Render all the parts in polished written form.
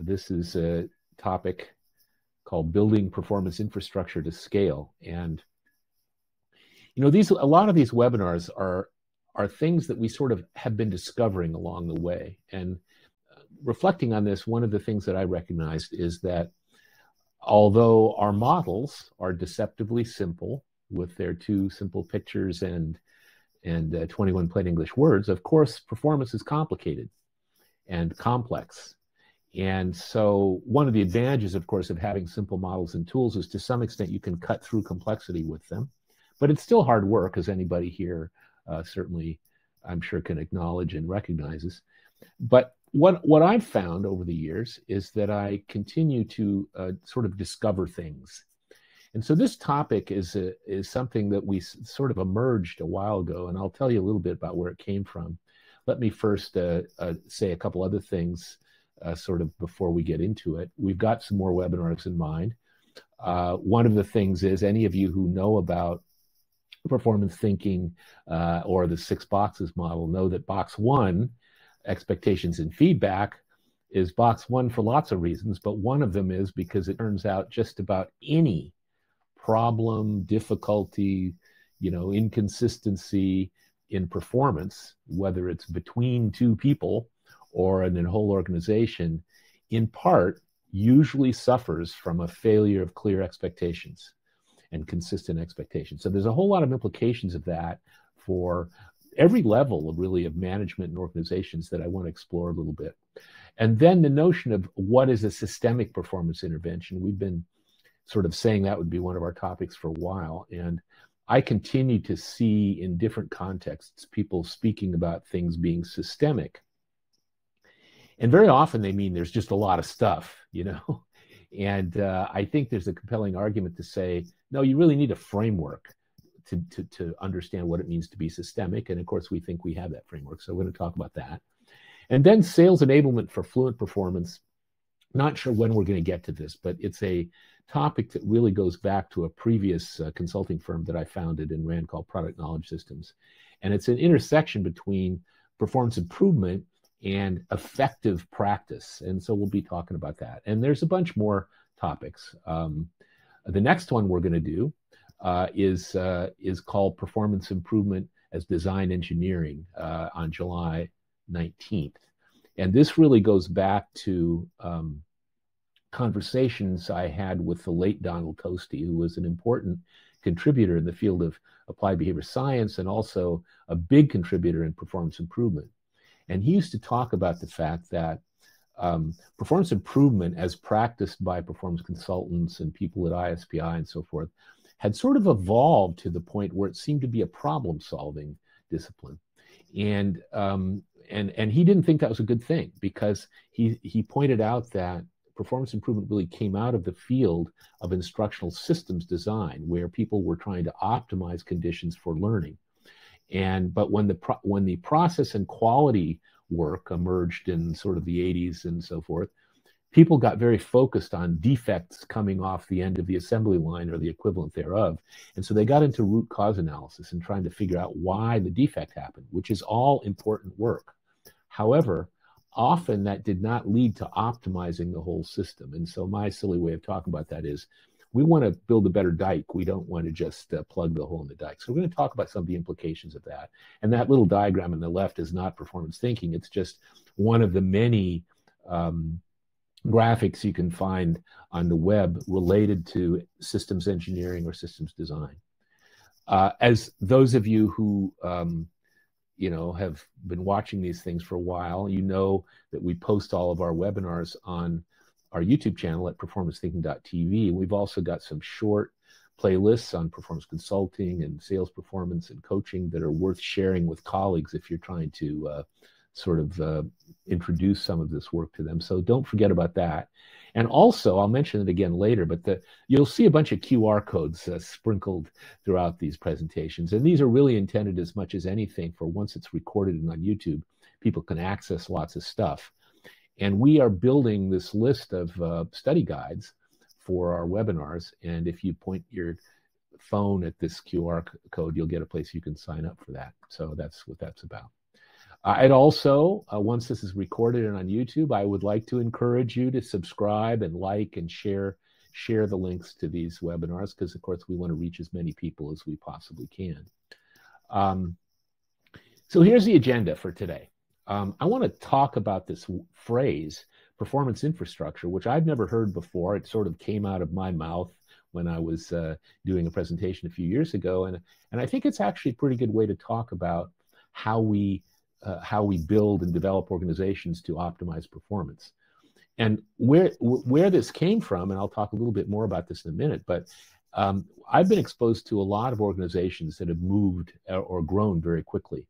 This is a topic called building performance infrastructure to scale. And a lot of these webinars are things that we sort of have been discovering along the way. And reflecting on this, one of the things that I recognized is that although our models are deceptively simple with their two simple pictures and 21 plain English words, of course, performance is complicated and complex. And so one of the advantages, of course, of having simple models and tools is to some extent you can cut through complexity with them. But it's still hard work, as anybody here certainly, I'm sure, can acknowledge and recognizes. But what I've found over the years is that I continue to sort of discover things. And so this topic is something that we sort of emerged a while ago, and I'll tell you a little bit about where it came from. Let me first say a couple other things sort of before we get into it. We've got some more webinars in mind. One of the things is, any of you who know about performance thinking or the 6 boxes model know that box 1, expectations and feedback, is box 1 for lots of reasons, but one of them is because it turns out just about any problem, difficulty, inconsistency in performance, whether it's between two people or in a whole organization, in part usually suffers from a failure of clear expectations and consistent expectations. So there's a whole lot of implications of that for every level of management and organizations that I want to explore a little bit. And then the notion of what is a systemic performance intervention. We've been sort of saying that would be one of our topics for a while. And I continue to see in different contexts people speaking about things being systemic. And very often they mean there's just a lot of stuff, And I think there's a compelling argument to say, no, you really need a framework to understand what it means to be systemic. And of course, we think we have that framework. So we're going to talk about that. And then sales enablement for fluent performance. Not sure when we're going to get to this, but it's a topic that really goes back to a previous consulting firm that I founded and ran called Product Knowledge Systems. And it's an intersection between performance improvement and effective practice. And so we'll be talking about that. And there's a bunch more topics. The next one we're going to do is called Performance Improvement as Design Engineering on July 19th. And this really goes back to conversations I had with the late Donald Toasty, who was an important contributor in the field of applied behavior science and also a big contributor in performance improvement. And he used to talk about the fact that performance improvement, as practiced by performance consultants and people at ISPI and so forth, had sort of evolved to the point where it seemed to be a problem-solving discipline. And he didn't think that was a good thing, because he pointed out that performance improvement really came out of the field of instructional systems design, where people were trying to optimize conditions for learning. But when the process and quality work emerged in sort of the 80s and so forth, people got very focused on defects coming off the end of the assembly line or the equivalent thereof. And so they got into root cause analysis and trying to figure out why the defect happened, which is all important work. However, often that did not lead to optimizing the whole system. And so my silly way of talking about that is, we want to build a better dike. We don't want to just plug the hole in the dike. So we're going to talk about some of the implications of that. And that little diagram on the left is not performance thinking. It's just one of the many graphics you can find on the web related to systems engineering or systems design. As those of you who have been watching these things for a while, you know that we post all of our webinars on our YouTube channel at performancethinking.tv. We've also got some short playlists on performance consulting and sales performance and coaching that are worth sharing with colleagues if you're trying to introduce some of this work to them. So don't forget about that. And also, I'll mention it again later, but you'll see a bunch of QR codes sprinkled throughout these presentations. And these are really intended as much as anything for once it's recorded and on YouTube, people can access lots of stuff. And we are building this list of study guides for our webinars. And if you point your phone at this QR code, you'll get a place you can sign up for that. So that's what that's about. I'd also, once this is recorded and on YouTube, I would like to encourage you to subscribe and like and share the links to these webinars, because of course we want to reach as many people as we possibly can. So here's the agenda for today. I want to talk about this phrase, performance infrastructure, which I've never heard before. It sort of came out of my mouth when I was doing a presentation a few years ago, and I think it's actually a pretty good way to talk about how we build and develop organizations to optimize performance. And where this came from, and I'll talk a little bit more about this in a minute, but I've been exposed to a lot of organizations that have moved or grown very quickly.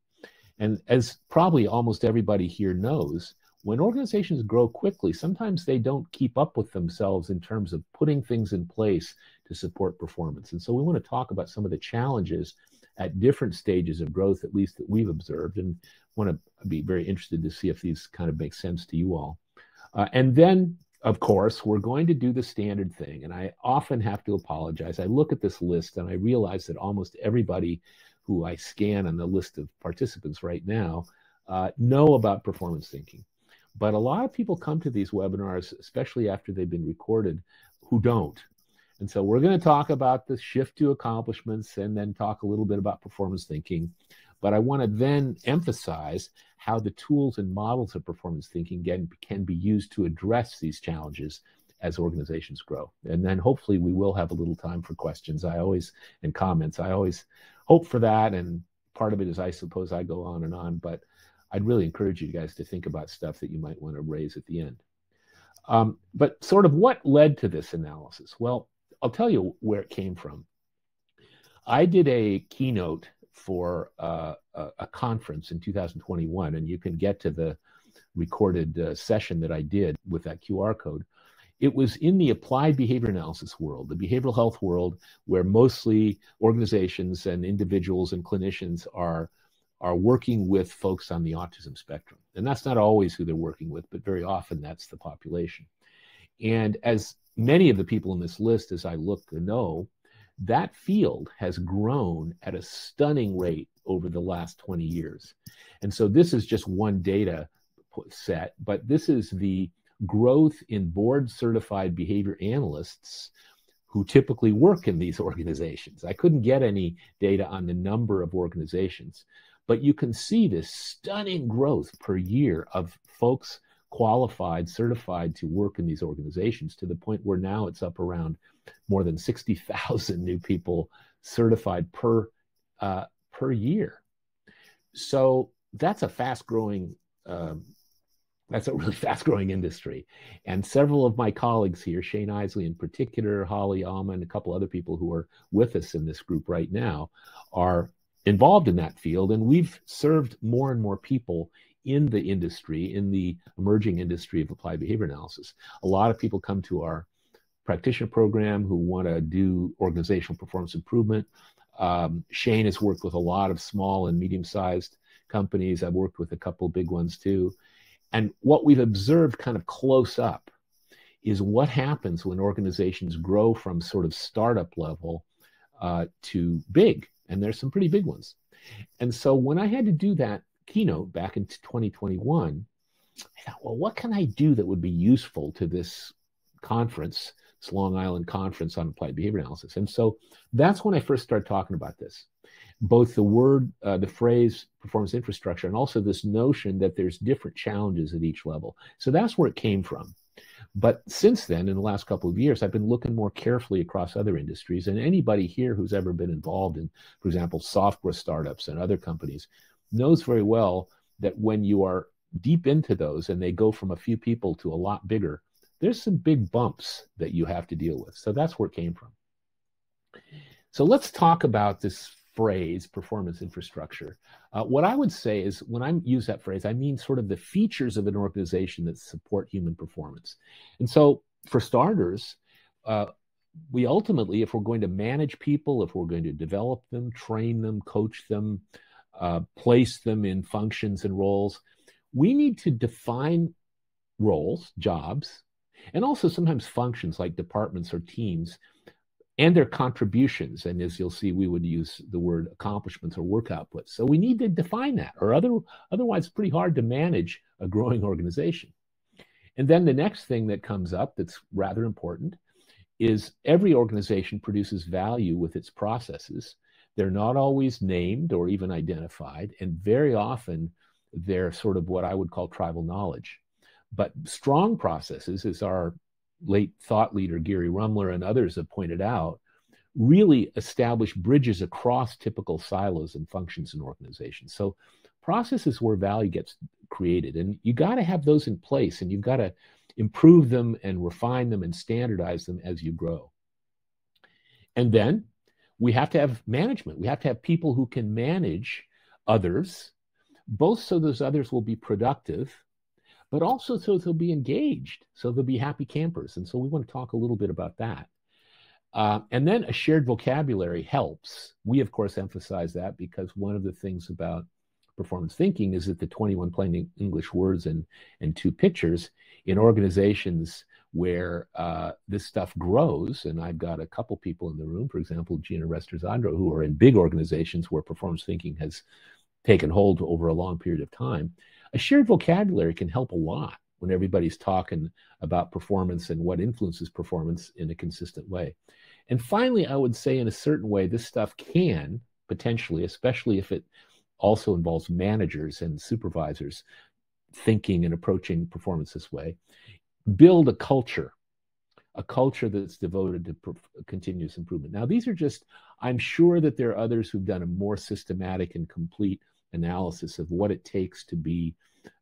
And as probably almost everybody here knows, when organizations grow quickly, sometimes they don't keep up with themselves in terms of putting things in place to support performance. And so we want to talk about some of the challenges at different stages of growth, at least that we've observed, and want to be very interested to see if these kind of make sense to you all. And then, of course, we're going to do the standard thing. And I often have to apologize. I look at this list and I realize that almost everybody who I scan on the list of participants right now know about performance thinking. But a lot of people come to these webinars, especially after they've been recorded, who don't. And so we're going to talk about the shift to accomplishments and then talk a little bit about performance thinking. But I want to then emphasize how the tools and models of performance thinking can be used to address these challenges as organizations grow. And then hopefully we will have a little time for questions and comments. I always hope for that. And part of it is, I suppose, I go on, but I'd really encourage you guys to think about stuff that you might want to raise at the end. But sort of what led to this analysis? Well, I'll tell you where it came from. I did a keynote for a conference in 2021, and you can get to the recorded session that I did with that QR code. It was in the applied behavior analysis world, the behavioral health world, where mostly organizations and individuals and clinicians are working with folks on the autism spectrum. And that's not always who they're working with, but very often that's the population. And as many of the people in this list, as I look to know, that field has grown at a stunning rate over the last 20 years. And so this is just one data set, but this is the growth in board-certified behavior analysts who typically work in these organizations. I couldn't get any data on the number of organizations, but you can see this stunning growth per year of folks qualified, certified to work in these organizations, to the point where now it's up around more than 60,000 new people certified per year. So that's a fast-growing that's a really fast-growing industry. And several of my colleagues here, Shane Isley in particular, Holly Alman, a couple other people who are with us in this group right now, are involved in that field. And we've served more and more people in the industry, in the emerging industry of applied behavior analysis. A lot of people come to our practitioner program who want to do organizational performance improvement. Shane has worked with a lot of small and medium-sized companies. I've worked with a couple of big ones too. And what we've observed kind of close up is what happens when organizations grow from sort of startup level to big. And there's some pretty big ones. And so when I had to do that keynote back in 2021, I thought, well, what can I do that would be useful to this conference, this Long Island conference on applied behavior analysis? And so that's when I first started talking about this. Both the phrase performance infrastructure, and also this notion that there's different challenges at each level. So that's where it came from. But since then, in the last couple of years, I've been looking more carefully across other industries. And anybody here who's ever been involved in, for example, software startups and other companies knows very well that when you are deep into those and they go from a few people to a lot bigger, there's some big bumps that you have to deal with. So that's where it came from. So let's talk about this phrase, performance infrastructure. What I would say is, when I use that phrase, I mean sort of the features of an organization that support human performance. And so for starters, we ultimately, if we're going to manage people, if we're going to develop them, train them, coach them, place them in functions and roles, we need to define roles, jobs, and also sometimes functions like departments or teams and their contributions. And as you'll see, we would use the word accomplishments or work outputs. So we need to define that, or otherwise it's pretty hard to manage a growing organization. And then the next thing that comes up that's rather important is every organization produces value with its processes. They're not always named or even identified, and very often they're sort of what I would call tribal knowledge. But strong processes, as our late thought leader Gary Rumler and others have pointed out, really establish bridges across typical silos and functions in organizations. So processes where value gets created, and you got to have those in place, and you've got to improve them and refine them and standardize them as you grow. And then we have to have management. We have to have people who can manage others, both so those others will be productive, but also so they'll be engaged, so they'll be happy campers. And so we want to talk a little bit about that. And then a shared vocabulary helps. We, of course, emphasize that because one of the things about performance thinking is that the 21 plain English words and 2 pictures in organizations where this stuff grows, and I've got a couple people in the room, for example, Gina Restrezzandro, who are in big organizations where performance thinking has taken hold over a long period of time. A shared vocabulary can help a lot when everybody's talking about performance and what influences performance in a consistent way. And finally, I would say in a certain way, this stuff can potentially, especially if it also involves managers and supervisors thinking and approaching performance this way, build a culture that's devoted to continuous improvement. Now, these are just, I'm sure that there are others who've done a more systematic and complete analysis of what it takes to be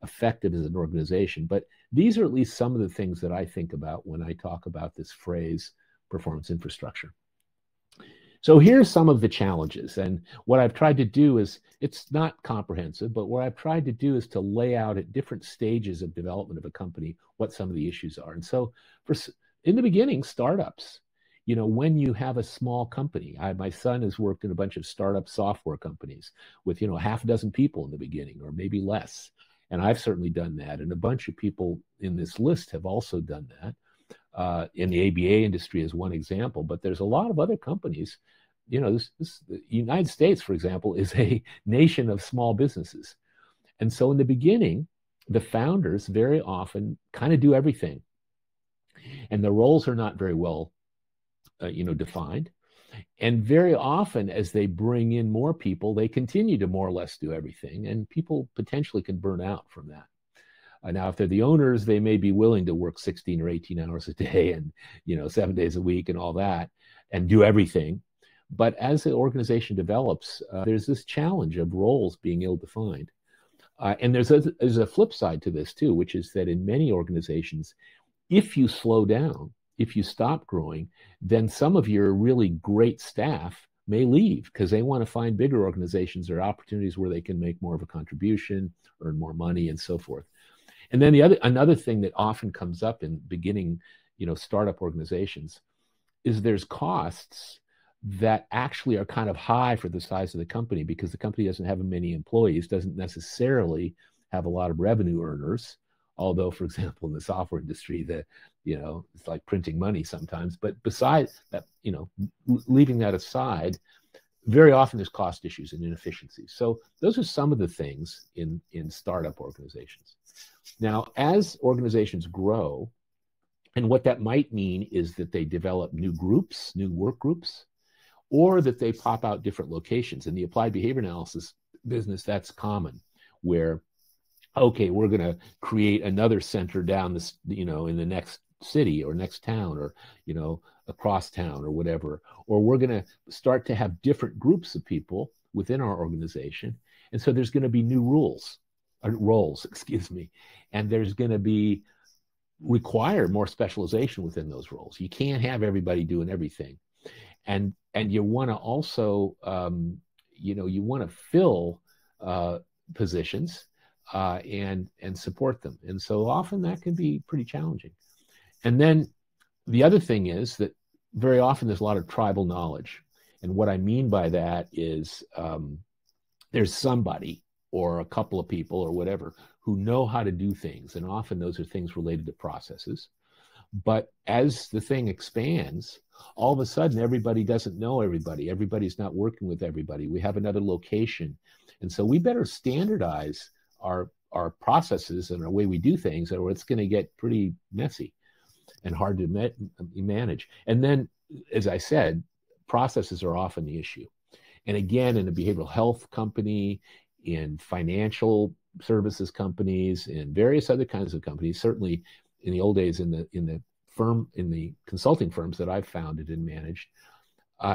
effective as an organization. But these are at least some of the things that I think about when I talk about this phrase, performance infrastructure. So here's some of the challenges. And what I've tried to do is, it's not comprehensive, but what I've tried to do is to lay out at different stages of development of a company what some of the issues are. And so in the beginning, startups, when you have a small company, my son has worked in a bunch of startup software companies with, half a dozen people in the beginning, or maybe less. And I've certainly done that. And a bunch of people in this list have also done that. In the ABA industry is one example, but there's a lot of other companies. The United States, for example, is a nation of small businesses. And so in the beginning, the founders very often kind of do everything. And the roles are not very well defined. And very often, as they bring in more people, they continue to more or less do everything. And people potentially can burn out from that. Now, if they're the owners, they may be willing to work 16 or 18 hours a day and, 7 days a week and all that and do everything. But as the organization develops, there's this challenge of roles being ill-defined. And there's a flip side to this, too, which is that in many organizations, if you slow down, if you stop growing, then some of your really great staff may leave because they want to find bigger organizations or opportunities where they can make more of a contribution, earn more money, and so forth. And then another thing that often comes up in beginning, startup organizations is there's costs that actually are kind of high for the size of the company because the company doesn't have many employees, doesn't necessarily have a lot of revenue earners. Although, for example, in the software industry, it's like printing money sometimes. But besides that, leaving that aside, very often there's cost issues and inefficiencies. So those are some of the things in startup organizations. Now, as organizations grow, and what that might mean is that they develop new groups, new work groups, or that they pop out different locations. In the applied behavior analysis business, that's common, where okay, we're going to create another center down this, in the next city or next town or, across town or whatever. Or we're going to start to have different groups of people within our organization. And so there's going to be new roles, and there's going to require more specialization within those roles. You can't have everybody doing everything. And you want to also, you want to fill positions and support them. And so often that can be pretty challenging. And then the other thing is that very often there's a lot of tribal knowledge. And what I mean by that is there's somebody or a couple of people or whatever who know how to do things. And often those are things related to processes. But as the thing expands, all of a sudden everybody doesn't know everybody. Everybody's not working with everybody. We have another location. And so we better standardize our processes and our way we do things, or it's going to get pretty messy and hard to manage. And then, as I said, processes are often the issue. And again, in a behavioral health company, in financial services companies, in various other kinds of companies, certainly in the old days in the consulting firms that I've founded and managed,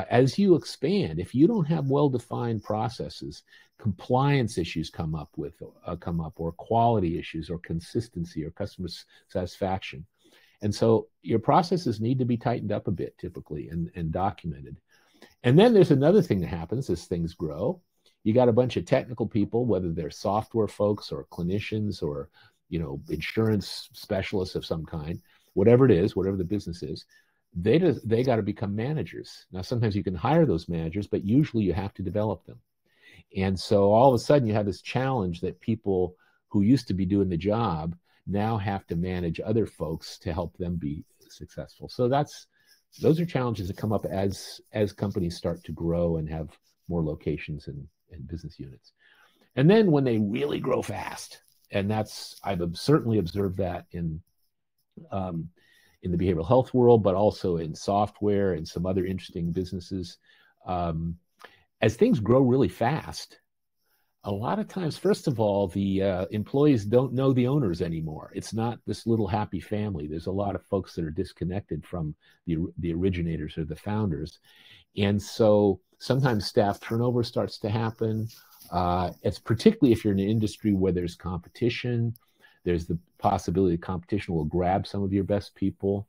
as you expand, if you don't have well-defined processes, compliance issues come up, or quality issues, or consistency, or customer satisfaction. And so your processes need to be tightened up a bit, typically, and documented. And then there's another thing that happens as things grow. You got a bunch of technical people, whether they're software folks or clinicians or, insurance specialists of some kind, whatever it is, whatever the business is, they got to become managers. Now, sometimes you can hire those managers, but usually you have to develop them. And so all of a sudden you have this challenge that people who used to be doing the job now have to manage other folks to help them be successful. So those are challenges that come up as companies start to grow and have more locations and business units. And then when they really grow fast, and I've certainly observed that in the behavioral health world, but also in software and some other interesting businesses. As things grow really fast, a lot of times, first of all, the employees don't know the owners anymore. It's not this little happy family. There's a lot of folks that are disconnected from the originators or the founders. And so sometimes staff turnover starts to happen. It's particularly if you're in an industry where there's competition. There's the possibility that competition will grab some of your best people.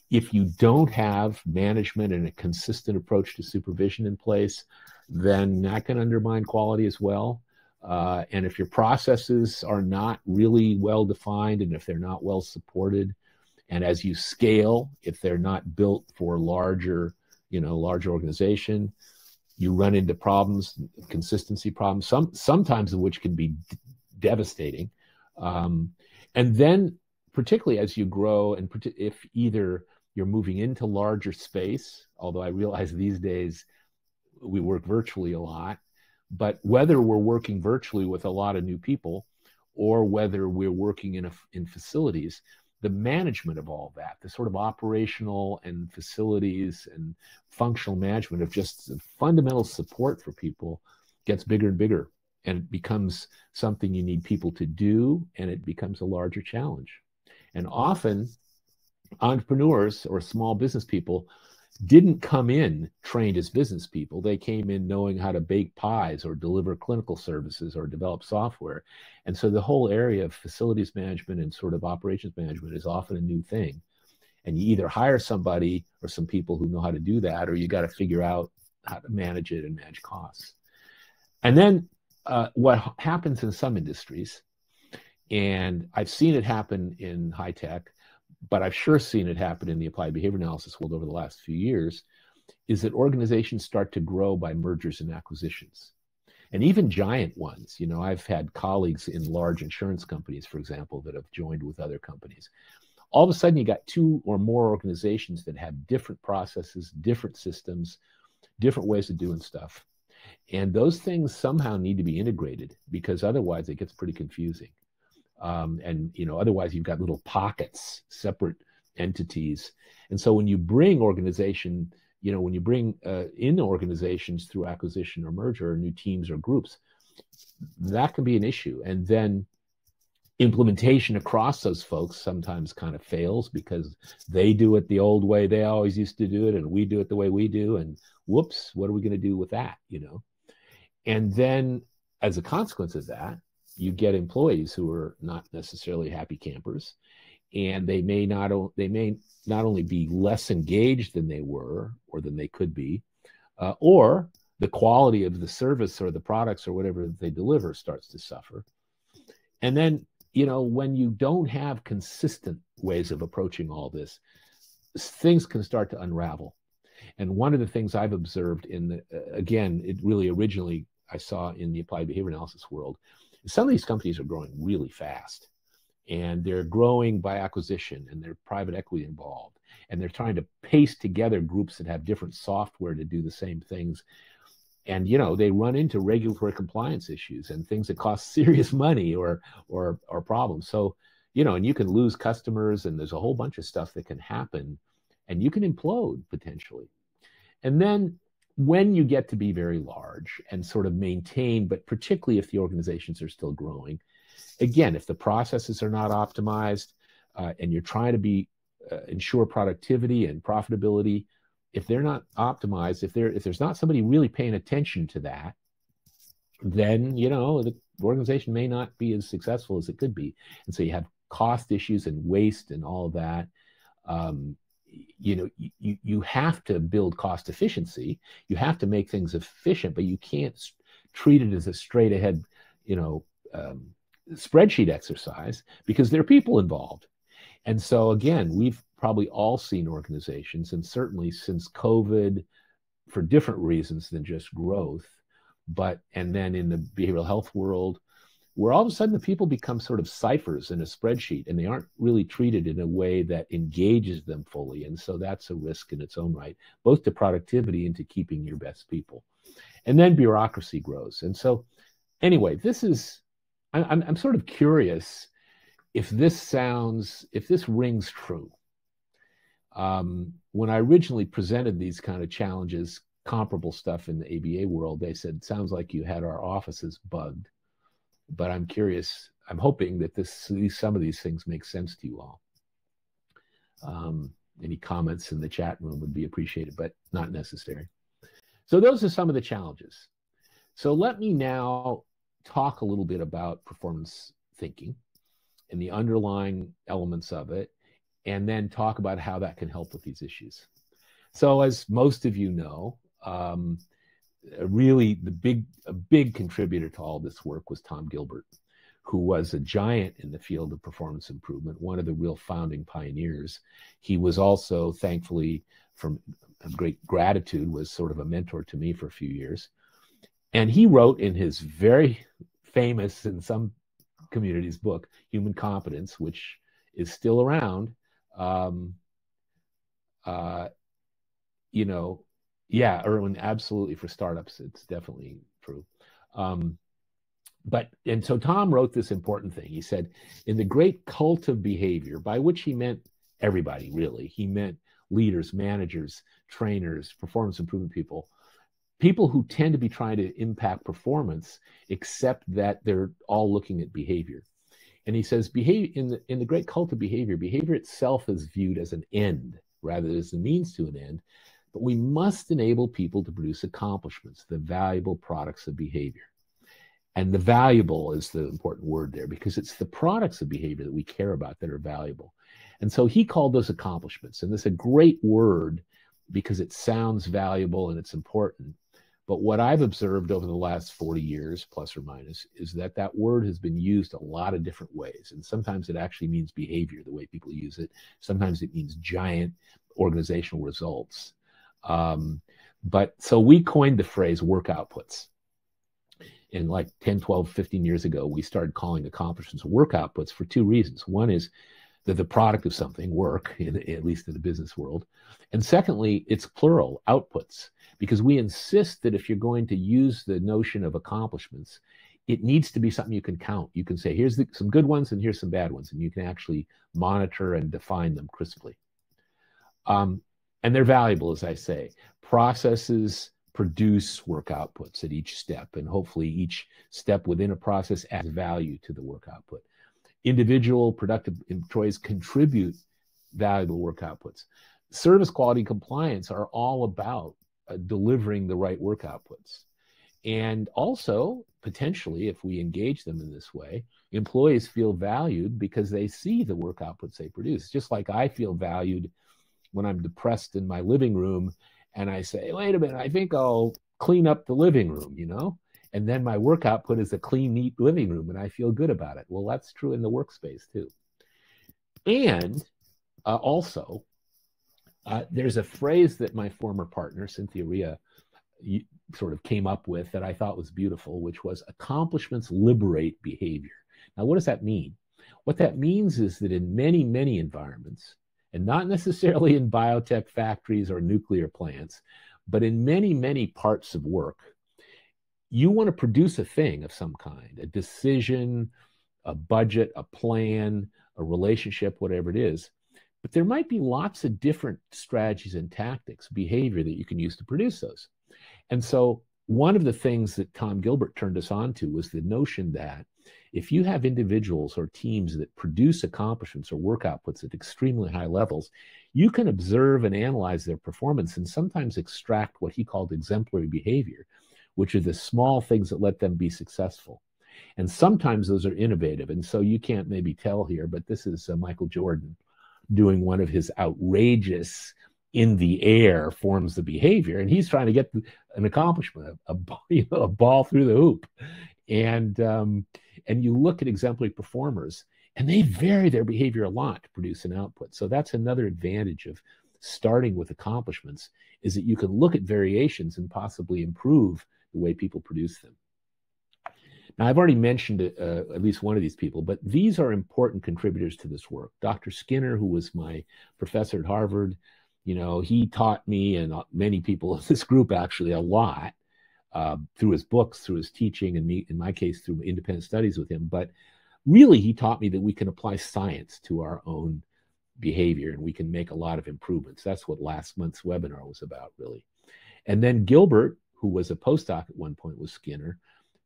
If you don't have management and a consistent approach to supervision in place, then that can undermine quality as well. And if your processes are not really well defined, and if they're not well supported, and as you scale, if they're not built for larger organization, you run into problems, consistency problems, sometimes of which can be devastating. And then particularly as you grow, and if either you're moving into larger space, although I realize these days we work virtually a lot, but whether we're working virtually with a lot of new people or whether we're working in facilities, the management of all that, the sort of operational and facilities and functional management of just fundamental support for people gets bigger and bigger, and it becomes something you need people to do, and it becomes a larger challenge. And often entrepreneurs or small business people didn't come in trained as business people. They came in knowing how to bake pies or deliver clinical services or develop software. And so the whole area of facilities management and sort of operations management is often a new thing. And you either hire somebody or some people who know how to do that, or you got to figure out how to manage it and manage costs. And then what happens in some industries, and I've seen it happen in high tech, but I've sure seen it happen in the applied behavior analysis world over the last few years, is that organizations start to grow by mergers and acquisitions. And even giant ones. I've had colleagues in large insurance companies, for example, that have joined with other companies. All of a sudden, you got two or more organizations that have different processes, different systems, different ways of doing stuff. And those things somehow need to be integrated, because otherwise it gets pretty confusing. Otherwise you've got little pockets, separate entities. And so when you bring in organizations through acquisition or merger, or new teams or groups, that can be an issue. And then implementation across those folks sometimes kind of fails because they do it the old way they always used to do it, and we do it the way we do. And whoops, what are we going to do with that? And then as a consequence of that, you get employees who are not necessarily happy campers, and they may not only be less engaged than they were or than they could be, or the quality of the service or the products or whatever they deliver starts to suffer. And then, when you don't have consistent ways of approaching all this, things can start to unravel. And one of the things I've observed it really originally I saw in the applied behavior analysis world, some of these companies are growing really fast, and they're growing by acquisition, and they're private equity involved. and they're trying to paste together groups that have different software to do the same things. And they run into regulatory compliance issues and things that cost serious money or problems. So and you can lose customers, and there's a whole bunch of stuff that can happen, and you can implode potentially. And then when you get to be very large and sort of maintain, but particularly if the organizations are still growing, again, if the processes are not optimized, and you're trying to ensure productivity and profitability, if they're not optimized, if there's not somebody really paying attention to that, then the organization may not be as successful as it could be. And so you have cost issues and waste and all of that. You have to build cost efficiency. You have to make things efficient, but you can't treat it as a straight ahead, spreadsheet exercise, because there are people involved. And so again, we've probably all seen organizations, and certainly since COVID, for different reasons than just growth, and then in the behavioral health world, where all of a sudden the people become sort of ciphers in a spreadsheet, and they aren't really treated in a way that engages them fully. And so that's a risk in its own right, both to productivity and to keeping your best people. And then bureaucracy grows. And so anyway, I'm sort of curious if this rings true. When I originally presented these kind of challenges, comparable stuff in the ABA world, they said, sounds like you had our offices bugged. But I'm curious, I'm hoping that some of these things make sense to you all. Any comments in the chat room would be appreciated, but not necessary. So those are some of the challenges. So let me now talk a little bit about performance thinking and the underlying elements of it, and then talk about how that can help with these issues. So as most of you know, really a big contributor to all this work was Tom Gilbert, who was a giant in the field of performance improvement, one of the real founding pioneers. He was also, thankfully, from great gratitude, was sort of a mentor to me for a few years. And he wrote in his very famous, in some communities, book, Human Competence, which is still around. Yeah, Erwin, absolutely, for startups, it's definitely true. And so Tom wrote this important thing. He said, in the great cult of behavior, by which he meant everybody, really. He meant leaders, managers, trainers, performance improvement people who tend to be trying to impact performance, except that they're all looking at behavior. And he says, in the great cult of behavior itself is viewed as an end rather than as a means to an end. But we must enable people to produce accomplishments, the valuable products of behavior. And the valuable is the important word there, because it's the products of behavior that we care about that are valuable. And so he called those accomplishments. And that's a great word because it sounds valuable and it's important. But what I've observed over the last 40 years, plus or minus, is that that word has been used a lot of different ways. And sometimes it actually means behavior, the way people use it. Sometimes it means giant organizational results. But so we coined the phrase work outputs. And like 10, 12, 15 years ago, we started calling accomplishments work outputs for two reasons. One is that the product of something, work, at least in the business world. And secondly, it's plural, outputs, because we insist that if you're going to use the notion of accomplishments, it needs to be something you can count. You can say, here's some good ones and here's some bad ones, and you can actually monitor and define them crisply. And they're valuable, as I say. Processes produce work outputs at each step, and hopefully each step within a process adds value to the work output. Individual productive employees contribute valuable work outputs. Service quality compliance are all about delivering the right work outputs. And also, potentially, if we engage them in this way, employees feel valued because they see the work outputs they produce. Just like I feel valued when I'm depressed in my living room and I say, wait a minute, I think I'll clean up the living room, and then my work output is a clean, neat living room, and I feel good about it. Well, that's true in the workspace too. And also, there's a phrase that my former partner, Cynthia Rhea, sort of came up with that I thought was beautiful, which was accomplishments liberate behavior. Now, what does that mean? What that means is that in many, many environments, and not necessarily in biotech factories or nuclear plants, but in many, many parts of work. You want to produce a thing of some kind, a decision, a budget, a plan, a relationship, whatever it is. But there might be lots of different strategies and tactics, behavior that you can use to produce those. And so one of the things that Tom Gilbert turned us on to was the notion that if you have individuals or teams that produce accomplishments or work outputs at extremely high levels, you can observe and analyze their performance and sometimes extract what he called exemplary behavior, which are the small things that let them be successful. And sometimes those are innovative. And so you can't maybe tell here, but this is Michael Jordan doing one of his outrageous in the air forms of behavior. And he's trying to get an accomplishment, a ball through the hoop. And you look at exemplary performers, and they vary their behavior a lot to produce an output. So that's another advantage of starting with accomplishments, is that you can look at variations and possibly improve the way people produce them. Now, I've already mentioned at least one of these people, but these are important contributors to this work. Dr. Skinner, who was my professor at Harvard, he taught me and many people in this group actually a lot through his books, through his teaching, and me, in my case, through independent studies with him. But really, he taught me that we can apply science to our own behavior and we can make a lot of improvements. That's what last month's webinar was about, really. And then Gilbert, who was a postdoc at one point with Skinner,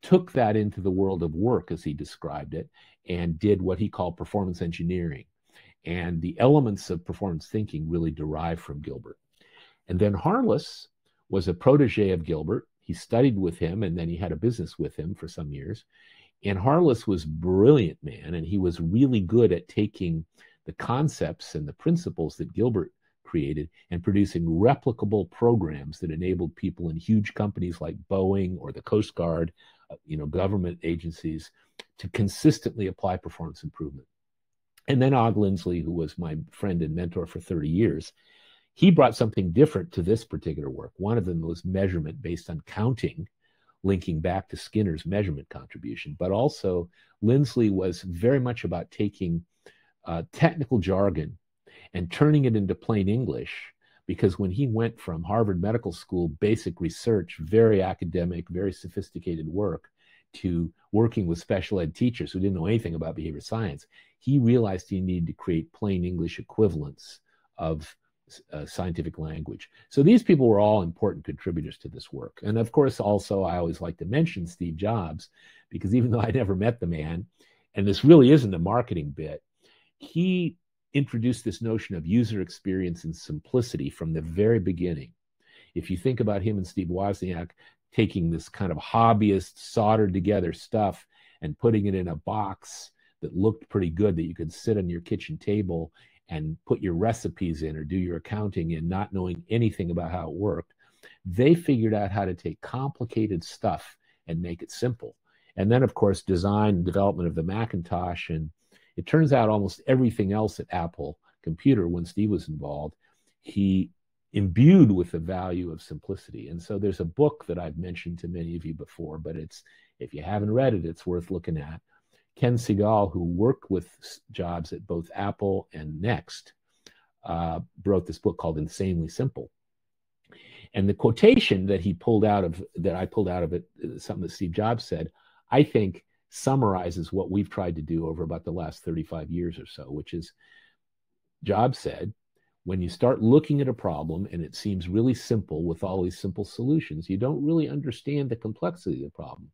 took that into the world of work, as he described it, and did what he called performance engineering. And the elements of performance thinking really derive from Gilbert. And then Harless was a protege of Gilbert. He studied with him, and then he had a business with him for some years. And Harless was a brilliant man, and he was really good at taking the concepts and the principles that Gilbert created and producing replicable programs that enabled people in huge companies like Boeing or the Coast Guard, government agencies, to consistently apply performance improvement. And then Og Lindsley, who was my friend and mentor for 30 years, he brought something different to this particular work. One of them was measurement based on counting, linking back to Skinner's measurement contribution. But also, Lindsley was very much about taking technical jargon and turning it into plain English, because when he went from Harvard Medical School, basic research, very academic, very sophisticated work, to working with special ed teachers who didn't know anything about behavior science, he realized he needed to create plain English equivalents of scientific language. So these people were all important contributors to this work. And of course, also, I always like to mention Steve Jobs, because even though I never met the man, and this really isn't a marketing bit, he introduced this notion of user experience and simplicity from the very beginning. If you think about him and Steve Wozniak taking this kind of hobbyist, soldered together stuff and putting it in a box that looked pretty good, that you could sit on your kitchen table and put your recipes in or do your accounting in, not knowing anything about how it worked, they figured out how to take complicated stuff and make it simple. And then, of course, design and development of the Macintosh. And it turns out almost everything else at Apple Computer, when Steve was involved, he imbued with the value of simplicity. And so there's a book that I've mentioned to many of you before, but if you haven't read it, it's worth looking at. Ken Segal, who worked with Jobs at both Apple and Next, wrote this book called Insanely Simple. And the quotation that I pulled out of it, something that Steve Jobs said, I think summarizes what we've tried to do over about the last 35 years or so, which is, Jobs said, when you start looking at a problem and it seems really simple with all these simple solutions, you don't really understand the complexity of the problem.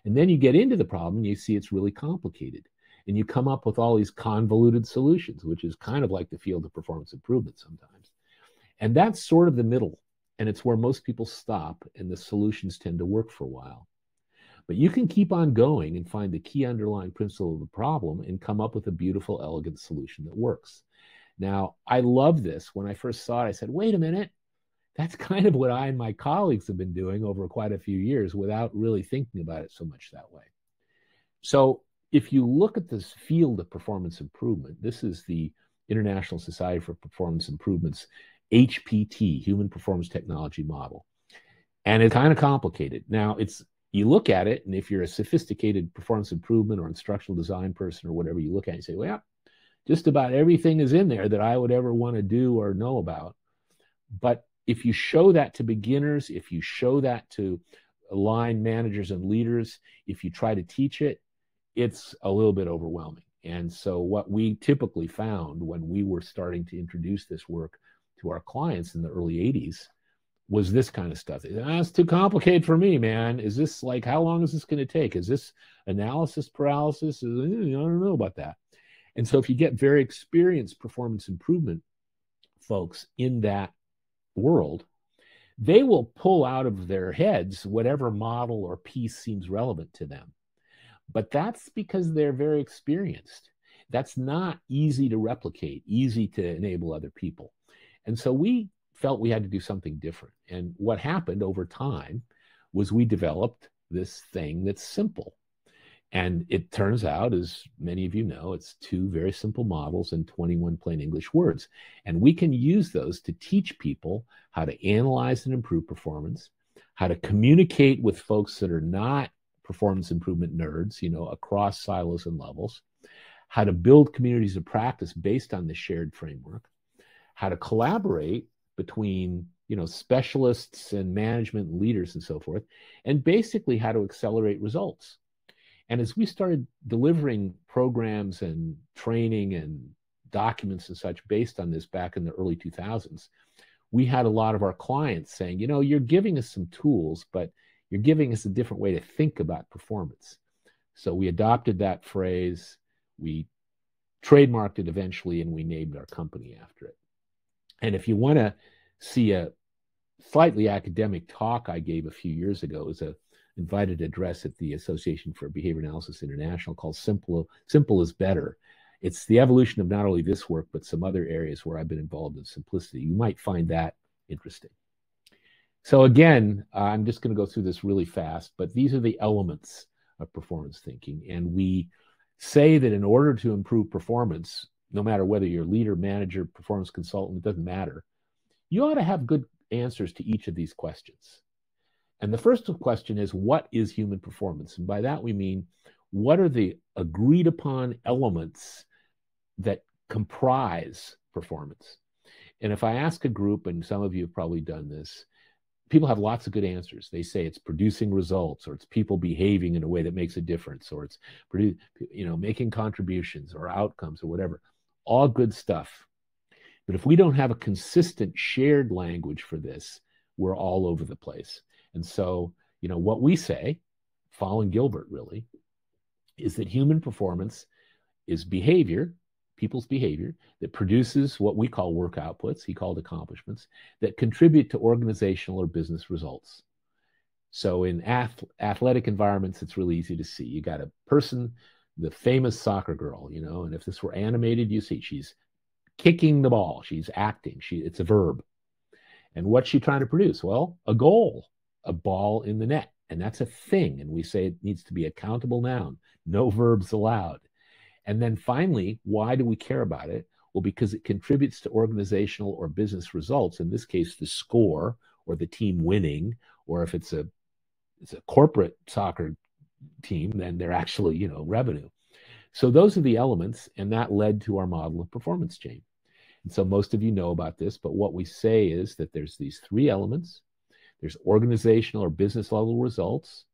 And then you get into the problem and you see it's really complicated. And you come up with all these convoluted solutions, which is kind of like the field of performance improvement sometimes. And that's sort of the middle. And it's where most people stop and the solutions tend to work for a while. But you can keep on going and find the key underlying principle of the problem and come up with a beautiful, elegant solution that works. Now, I love this. When I first saw it, I said, wait a minute. That's kind of what I and my colleagues have been doing over quite a few years without really thinking about it so much that way. So if you look at this field of performance improvement, this is the International Society for Performance Improvement's HPT, Human Performance Technology Model. And it's kind of complicated. Now, you look at it, and if you're a sophisticated performance improvement or instructional design person or whatever, you look at it and say, well, just about everything is in there that I would ever want to do or know about. But if you show that to beginners, if you show that to line managers and leaders, if you try to teach it, it's a little bit overwhelming. And so what we typically found when we were starting to introduce this work to our clients in the early 80s was this kind of stuff. That's too complicated for me, man. Is this like, how long is this going to take? Is this analysis paralysis? I don't know about that. And so if you get very experienced performance improvement folks in that world, they will pull out of their heads whatever model or piece seems relevant to them. But that's because they're very experienced. That's not easy to replicate, easy to enable other people. And so we felt we had to do something different. And what happened over time was we developed this thing that's simple. And it turns out, as many of you know, it's 2 very simple models and 21 plain English words. And we can use those to teach people how to analyze and improve performance, how to communicate with folks that are not performance improvement nerds, across silos and levels, how to build communities of practice based on the shared framework, how to collaborate between specialists and management leaders and so forth, and basically how to accelerate results. And as we started delivering programs and training and documents and such based on this back in the early 2000s, we had a lot of our clients saying, you're giving us some tools, but you're giving us a different way to think about performance. So we adopted that phrase, we trademarked it eventually, and we named our company after it. And if you want to see a slightly academic talk I gave a few years ago, it was an invited address at the Association for Behavior Analysis International called Simple is Better. It's the evolution of not only this work, but some other areas where I've been involved in simplicity. You might find that interesting. So again, I'm just going to go through this really fast, but these are the elements of performance thinking. And we say that in order to improve performance, no matter whether you're leader, manager, performance consultant, it doesn't matter, you ought to have good answers to each of these questions. And the first question is, what is human performance? And by that we mean, what are the agreed upon elements that comprise performance? And if I ask a group, and some of you have probably done this, people have lots of good answers. They say it's producing results, or it's people behaving in a way that makes a difference, or it's making contributions or outcomes or whatever. All good stuff. But if we don't have a consistent shared language for this, we're all over the place. And so, what we say, following Gilbert really, is that human performance is behavior, people's behavior, that produces what we call work outputs, he called accomplishments, that contribute to organizational or business results. So in athletic environments, it's really easy to see. You got a person, the famous soccer girl, and if this were animated, you see she's kicking the ball, she's acting, it's a verb. And what's she trying to produce? Well, a goal, a ball in the net. And that's a thing. And we say it needs to be a countable noun, no verbs allowed. And then finally, why do we care about it? Well, because it contributes to organizational or business results. In this case, the score or the team winning, or if it's a corporate soccer team, then they're actually, revenue. So those are the elements, and that led to our model of performance chain. And so most of you know about this, but what we say is that there's these 3 elements. There's organizational or business level results.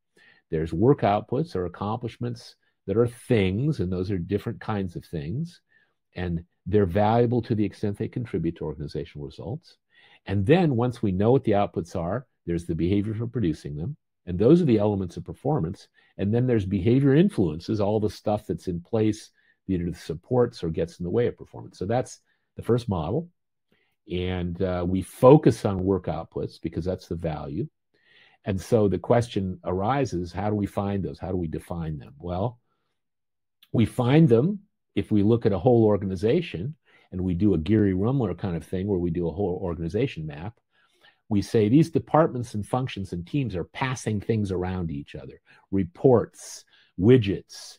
There's work outputs or accomplishments that are things, and those are different kinds of things. And they're valuable to the extent they contribute to organizational results. And then once we know what the outputs are, there's the behavior for producing them. And those are the elements of performance. And then there's behavior influences, all the stuff that's in place that either supports or gets in the way of performance. So that's the first model. And we focus on work outputs because that's the value. And so the question arises, how do we find those? How do we define them? Well, we find them if we look at a whole organization and we do a Gary Rumler kind of thing where we do a whole organization map. We say these departments and functions and teams are passing things around each other, reports, widgets,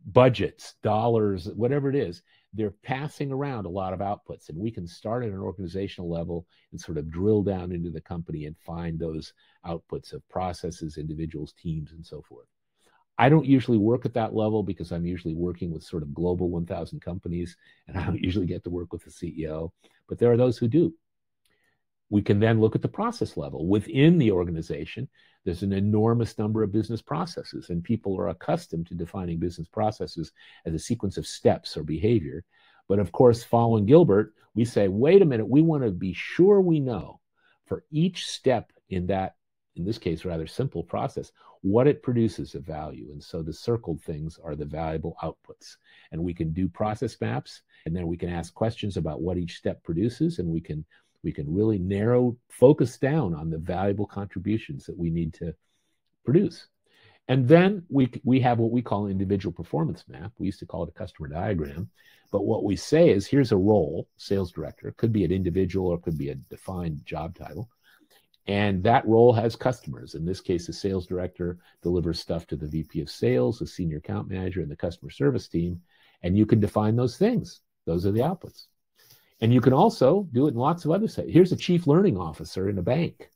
budgets, dollars, whatever it is. They're passing around a lot of outputs, and we can start at an organizational level and sort of drill down into the company and find those outputs of processes, individuals, teams, and so forth. I don't usually work at that level because I'm usually working with sort of global 1,000 companies, and I don't usually get to work with the CEO, but there are those who do. We can then look at the process level. Within the organization, there's an enormous number of business processes, and people are accustomed to defining business processes as a sequence of steps or behavior. But of course, following Gilbert, we say, wait a minute, we want to be sure we know for each step in that, in this case, rather simple process, what it produces of value. And so the circled things are the valuable outputs. And we can do process maps, and then we can ask questions about what each step produces, and we can really focus down on the valuable contributions that we need to produce. And then we have what we call an individual performance map. We used to call it a customer diagram. But what we say is, here's a role, sales director. It could be an individual or it could be a defined job title. And that role has customers. In this case, the sales director delivers stuff to the VP of sales, the senior account manager, and the customer service team. And you can define those things. Those are the outputs. And you can also do it in lots of other sites. Here's a chief learning officer in a bank.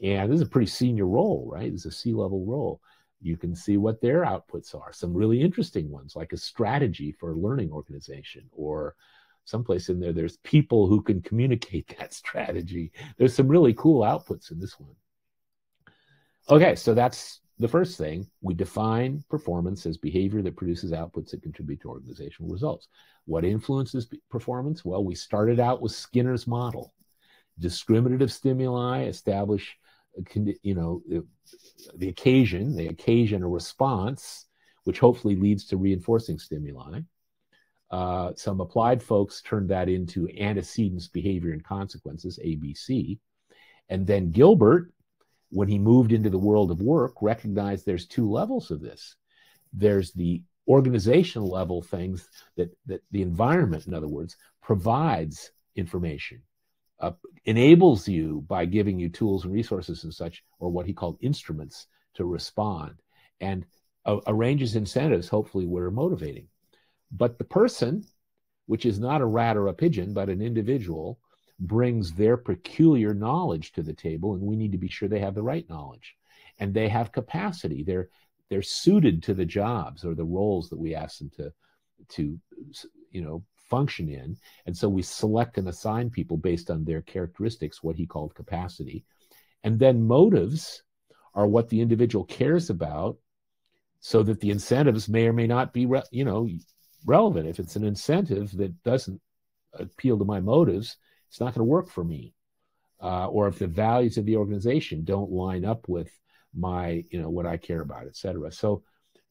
And this is a pretty senior role, right? This is a C-level role. You can see what their outputs are. Some really interesting ones, like a strategy for a learning organization, or someplace in there, there's people who can communicate that strategy. There's some really cool outputs in this one. Okay, so that's the first thing. We define performance as behavior that produces outputs that contribute to organizational results. What influences performance? Well, we started out with Skinner's model. Discriminative stimuli establish, the occasion a response, which hopefully leads to reinforcing stimuli. Some applied folks turned that into antecedents, behavior, and consequences, ABC. And then Gilbert, when he moved into the world of work, recognized there's two levels of this. There's the organizational level things that the environment, in other words, provides information, enables you by giving you tools and resources and such, or what he called instruments to respond, and arranges incentives, hopefully, where are motivating. But the person, which is not a rat or a pigeon, but an individual, brings their peculiar knowledge to the table, and we need to be sure they have the right knowledge. And they have capacity. They're suited to the jobs or the roles that we ask them to function in. And so we select and assign people based on their characteristics, what he called capacity. And then motives are what the individual cares about, so that the incentives may or may not be relevant. If it's an incentive that doesn't appeal to my motives, it's not going to work for me. Or if the values of the organization don't line up with my, what I care about, et cetera. So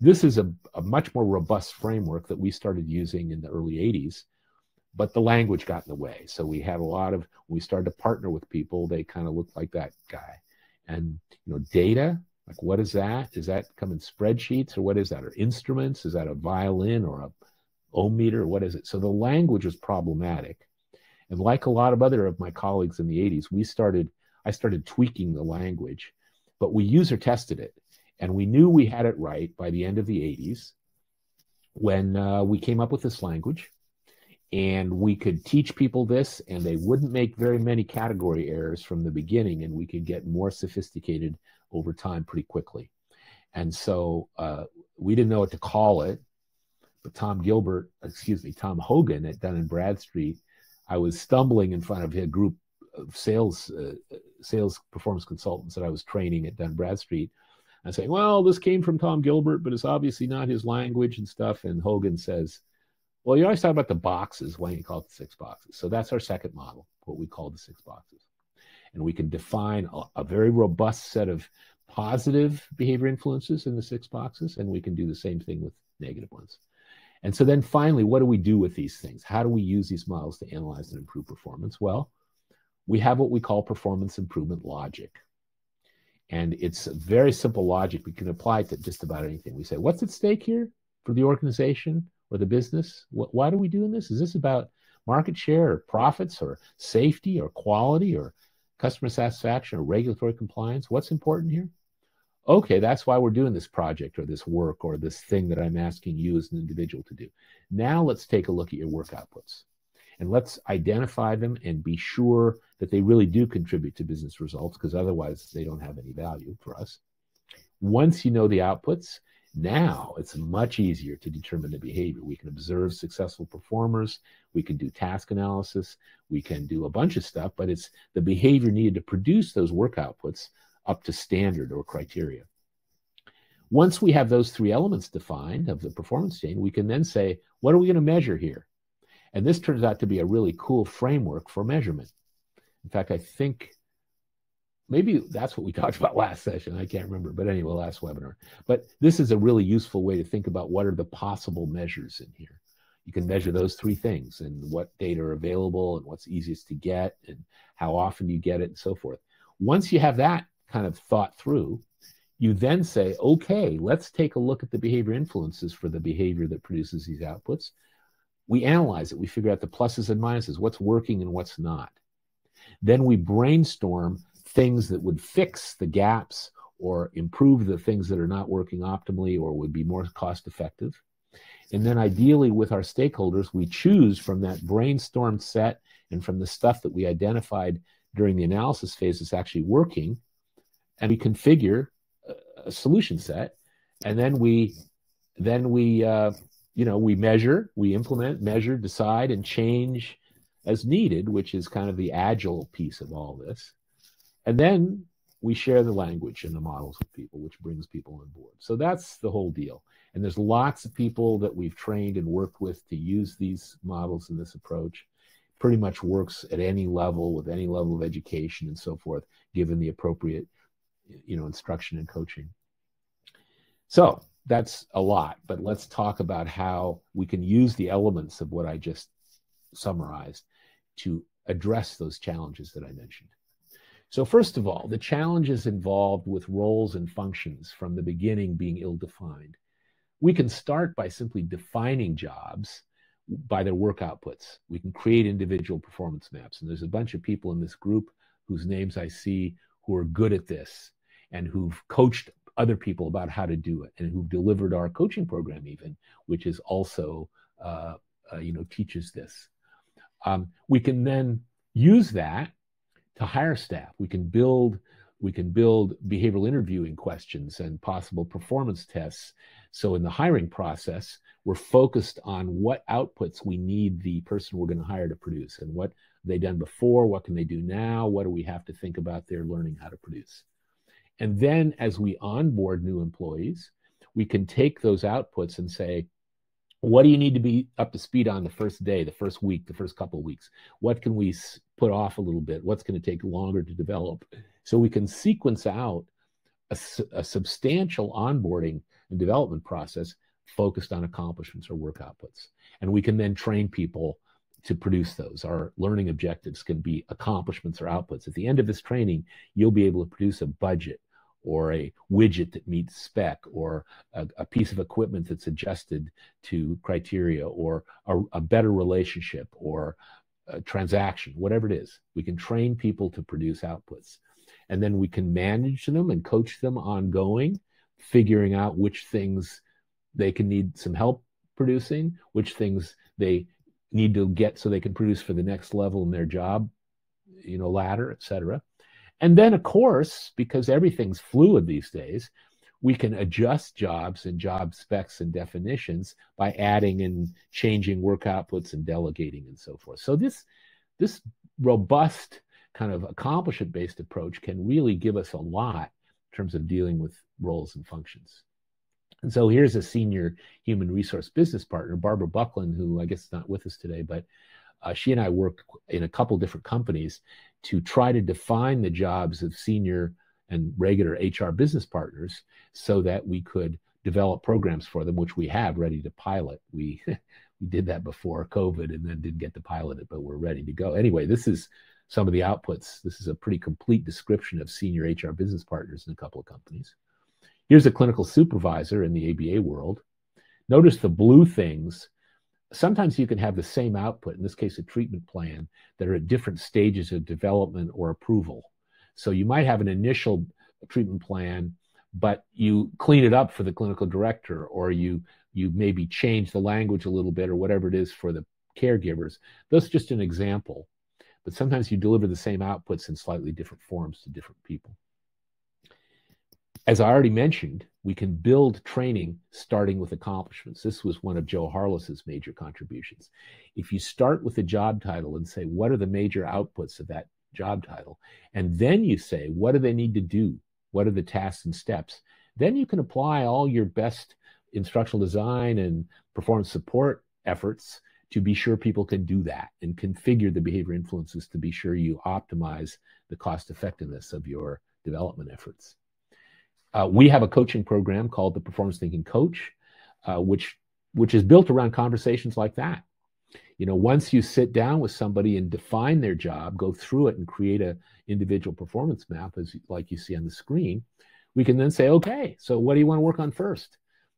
this is a much more robust framework that we started using in the early 80s, but the language got in the way. So we had we started to partner with people, they kind of looked like that guy. And, data, like what is that? Does that come in spreadsheets, or what is that? Or instruments? Is that a violin or a ohm meter? Or what is it? So the language was problematic. And like a lot of other of my colleagues in the 80s, I started tweaking the language, but we user tested it. And we knew we had it right by the end of the 80s when we came up with this language. And we could teach people this, and they wouldn't make very many category errors from the beginning, and we could get more sophisticated over time pretty quickly. And so we didn't know what to call it, but Tom Hogan at Dun & Bradstreet, I was stumbling in front of a group of sales performance consultants that I was training at Dun & Bradstreet. I'm saying, well, this came from Tom Gilbert, but it's obviously not his language and stuff. And Hogan says, well, you always talk about the boxes. Why don't you call it the 6 boxes? So that's our second model, what we call the 6 boxes. And we can define a very robust set of positive behavior influences in the 6 boxes, and we can do the same thing with negative ones. And so then finally, what do we do with these things? How do we use these models to analyze and improve performance? Well, we have what we call performance improvement logic. And it's a very simple logic. We can apply it to just about anything. We say, what's at stake here for the organization or the business? Why are we doing this? Is this about market share or profits or safety or quality or customer satisfaction or regulatory compliance? What's important here? Okay, that's why we're doing this project or this work or this thing that I'm asking you as an individual to do. Now let's take a look at your work outputs, and let's identify them and be sure that they really do contribute to business results, because otherwise they don't have any value for us. Once you know the outputs, Now it's much easier to determine the behavior. We can observe successful performers, we can do task analysis, we can do a bunch of stuff, but it's the behavior needed to produce those work outputs up to standard or criteria. Once we have those three elements defined of the performance chain, we can then say, what are we going to measure here? And this turns out to be a really cool framework for measurement. In fact, I think maybe that's what we talked about last session. I can't remember, but anyway, last webinar. But this is a really useful way to think about what are the possible measures in here. You can measure those three things and what data are available and what's easiest to get and how often you get it and so forth. Once you have that kind of thought through, you then say, okay, let's take a look at the behavior influences for the behavior that produces these outputs. We analyze it. We figure out the pluses and minuses, what's working and what's not. Then we brainstorm things that would fix the gaps or improve the things that are not working optimally or would be more cost effective. And then ideally with our stakeholders, we choose from that brainstorm set and from the stuff that we identified during the analysis phase that's actually working, and we configure a solution set. And then we measure, we implement, measure, decide, and change as needed, which is kind of the agile piece of all this. And then we share the language and the models with people, which brings people on board. So that's the whole deal. And there's lots of people that we've trained and worked with to use these models and this approach. Pretty much works at any level, with any level of education and so forth, given the appropriate, instruction and coaching. So that's a lot, but let's talk about how we can use the elements of what I just summarized to address those challenges that I mentioned. So first of all, the challenges involved with roles and functions from the beginning being ill-defined. We can start by simply defining jobs by their work outputs. We can create individual performance maps. And there's a bunch of people in this group whose names I see who are good at this and who've coached other people about how to do it and who've delivered our coaching program even, which is also, teaches this. We can then use that to hire staff. We can build behavioral interviewing questions and possible performance tests. So in the hiring process, we're focused on what outputs we need the person we're going to hire to produce, and what they've done before, what can they do now, what do we have to think about their learning how to produce. And then as we onboard new employees, we can take those outputs and say, what do you need to be up to speed on the first day, the first week, the first couple of weeks? What can we put off a little bit? What's going to take longer to develop? So we can sequence out a substantial onboarding and development process focused on accomplishments or work outputs. And we can then train people to produce those. Our learning objectives can be accomplishments or outputs. At the end of this training, you'll be able to produce a budget or a widget that meets spec, or a piece of equipment that's adjusted to criteria, or a better relationship, or a transaction, whatever it is. We can train people to produce outputs. And then we can manage them and coach them ongoing, figuring out which things they can need some help producing, which things they need to get so they can produce for the next level in their job, ladder, et cetera. And then, of course, because everything's fluid these days, we can adjust jobs and job specs and definitions by adding and changing work outputs and delegating and so forth. So this robust kind of accomplishment-based approach can really give us a lot in terms of dealing with roles and functions. And so here's a senior human resource business partner, Barbara Buckland, who I guess is not with us today, but she and I work in a couple different companies to try to define the jobs of senior and regular HR business partners so that we could develop programs for them, which we have ready to pilot. We did that before COVID and then didn't get to pilot it, but we're ready to go. Anyway, this is some of the outputs. This is a pretty complete description of senior HR business partners in a couple of companies. Here's a clinical supervisor in the ABA world. Notice the blue things. Sometimes you can have the same output, in this case, a treatment plan, that are at different stages of development or approval. So you might have an initial treatment plan, but you clean it up for the clinical director, or you maybe change the language a little bit, or whatever it is for the caregivers. That's just an example. But sometimes you deliver the same outputs in slightly different forms to different people. As I already mentioned, we can build training starting with accomplishments. This was one of Joe Harless's major contributions. If you start with the job title and say, what are the major outputs of that job title? And then you say, what do they need to do? What are the tasks and steps? Then you can apply all your best instructional design and performance support efforts to be sure people can do that and configure the behavior influences to be sure you optimize the cost effectiveness of your development efforts. We have a coaching program called the Performance Thinking Coach, which is built around conversations like that. You know, once you sit down with somebody and define their job, go through it and create an individual performance map, as like you see on the screen, we can then say, okay, so what do you want to work on first?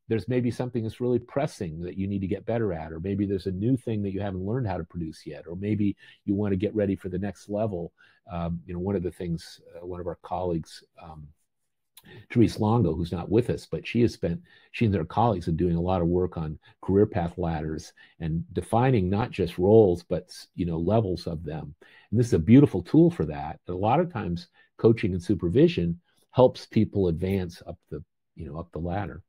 There's maybe something that's really pressing that you need to get better at, or maybe there's a new thing that you haven't learned how to produce yet, or maybe you want to get ready for the next level. You know, one of the things, one of our colleagues, Therese Longo, who's not with us, but she and her colleagues are doing a lot of work on career path ladders and defining not just roles, but, you know, levels of them. And this is a beautiful tool for that. And a lot of times coaching and supervision helps people advance up the, you know, up the ladder.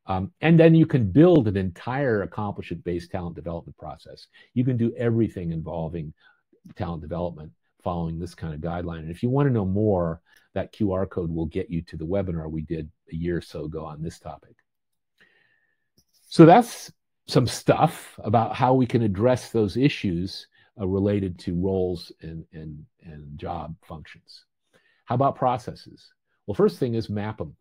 And then you can build an entire accomplishment-based talent development process. You can do everything involving talent development following this kind of guideline. And if you want to know more, that QR code will get you to the webinar we did a year or so ago on this topic. So that's some stuff about how we can address those issues related to roles and job functions. How about processes? Well, first thing is map them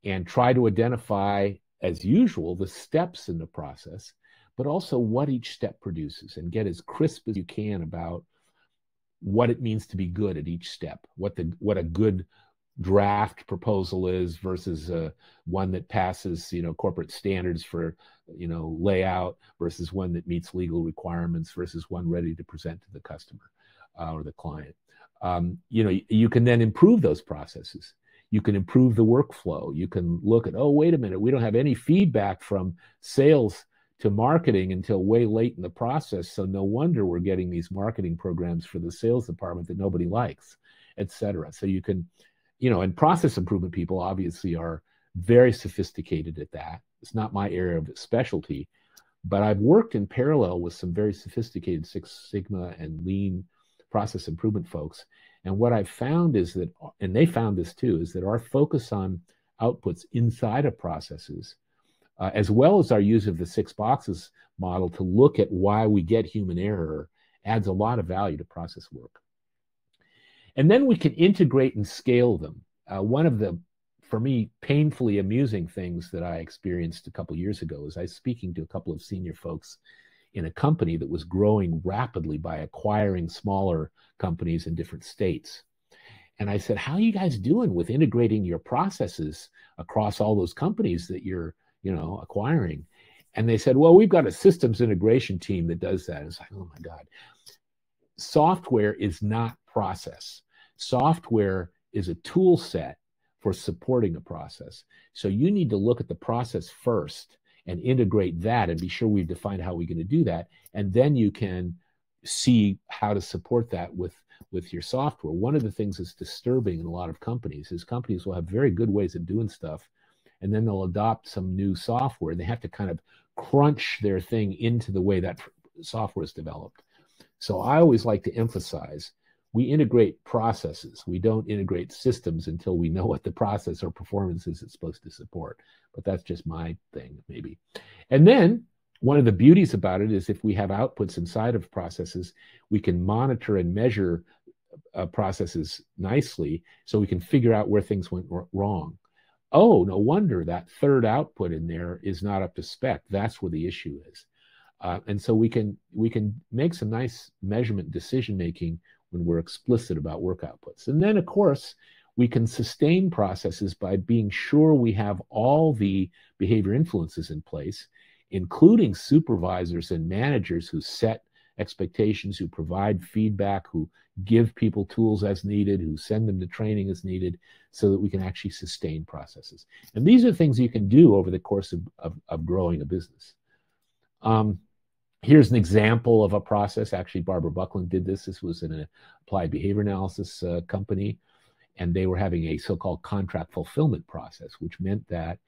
and try to identify, as usual, the steps in the process, but also what each step produces, and get as crisp as you can about what it means to be good at each step, what a good draft proposal is versus one that passes, you know, corporate standards for, you know, layout versus one that meets legal requirements versus one ready to present to the customer or the client. You know, you can then improve those processes. You can improve the workflow. You can look at, oh, wait a minute, we don't have any feedback from sales to marketing until way late in the process. So no wonder we're getting these marketing programs for the sales department that nobody likes, et cetera. So you can, you know, and process improvement people obviously are very sophisticated at that. It's not my area of specialty, but I've worked in parallel with some very sophisticated Six Sigma and lean process improvement folks. And what I've found is that, and they found this too, is that our focus on outputs inside of processes, as well as our use of the 6 boxes model to look at why we get human error, adds a lot of value to process work. And then we can integrate and scale them. One of the, for me, painfully amusing things that I experienced a couple of years ago is I was speaking to a couple of senior folks in a company that was growing rapidly by acquiring smaller companies in different states. And I said, how are you guys doing with integrating your processes across all those companies that you're, you know, acquiring? And they said, well, we've got a systems integration team that does that. It's like, oh my God. Software is not process. Software is a tool set for supporting a process. So you need to look at the process first and integrate that and be sure we've defined how we're going to do that. And then you can see how to support that with your software. One of the things that's disturbing in a lot of companies is companies will have very good ways of doing stuff, and then they'll adopt some new software. They have to kind of crunch their thing into the way that software is developed. So I always like to emphasize, we integrate processes. We don't integrate systems until we know what the process or performance is it's supposed to support. But that's just my thing, maybe. And then one of the beauties about it is if we have outputs inside of processes, we can monitor and measure processes nicely so we can figure out where things went wrong. Oh, no wonder that third output in there is not up to spec. That's where the issue is. And so we can make some nice measurement decision-making when we're explicit about work outputs. And then, of course, we can sustain processes by being sure we have all the behavior influences in place, including supervisors and managers who set expectations, who provide feedback, who give people tools as needed, who send them to training as needed, so that we can actually sustain processes. And these are things you can do over the course of growing a business. Here's an example of a process. Actually, Barbara Buckland did this. This was in an applied behavior analysis company. and they were having a so-called contract fulfillment process, which meant that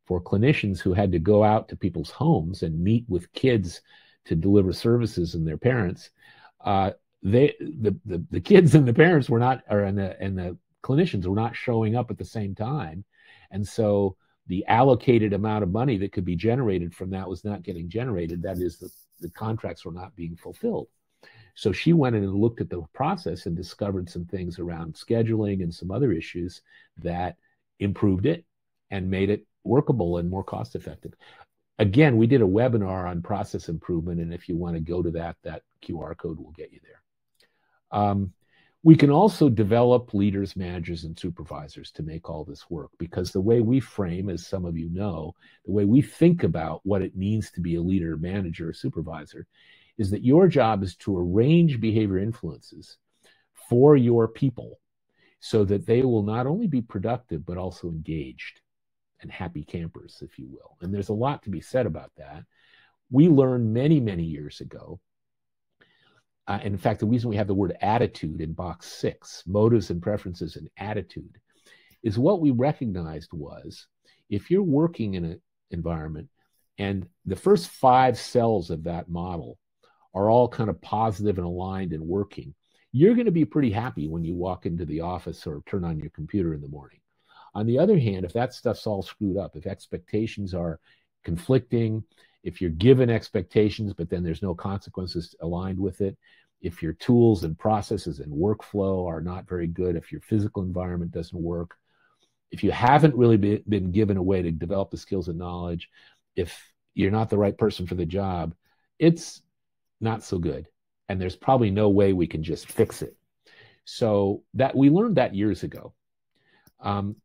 for clinicians who had to go out to people's homes and meet with kids to deliver services and their parents, the kids and the parents were not, and the clinicians were not showing up at the same time, and so the allocated amount of money that could be generated from that was not getting generated. That is, the contracts were not being fulfilled. So she went in and looked at the process and discovered some things around scheduling and some other issues that improved it and made it workable and more cost effective. Again, we did a webinar on process improvement, and if you want to go to that QR code will get you there. We can also develop leaders, managers, and supervisors to make all this work, because the way we frame, as some of you know, the way we think about what it means to be a leader, manager, or supervisor is that your job is to arrange behavior influences for your people so that they will not only be productive, but also engaged and happy campers, if you will. And there's a lot to be said about that. We learned many, many years ago. In fact, the reason we have the word attitude in box 6, motives and preferences and attitude, is what we recognized was if you're working in an environment and the first 5 cells of that model are all kind of positive and aligned and working, you're going to be pretty happy when you walk into the office or turn on your computer in the morning. On the other hand, if that stuff's all screwed up, if expectations are conflicting, if you're given expectations, but then there's no consequences aligned with it, if your tools and processes and workflow are not very good, if your physical environment doesn't work, if you haven't really been given a way to develop the skills and knowledge, if you're not the right person for the job, it's not so good. And there's probably no way we can just fix it. So that we learned that years ago.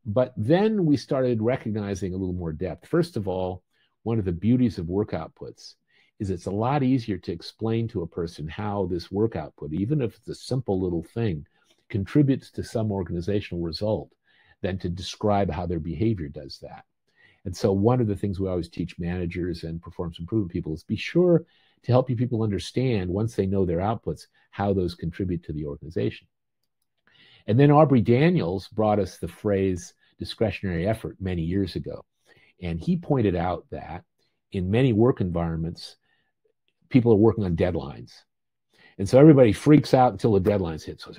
But then we started recognizing a little more depth. First of all, one of the beauties of work outputs is it's a lot easier to explain to a person how this work output, even if it's a simple little thing, contributes to some organizational result than to describe how their behavior does that. And so one of the things we always teach managers and performance improvement people is be sure to help you people understand, once they know their outputs, how those contribute to the organization. And then Aubrey Daniels brought us the phrase discretionary effort many years ago. And he pointed out that in many work environments, people are working on deadlines. And so everybody freaks out until the deadlines hit. So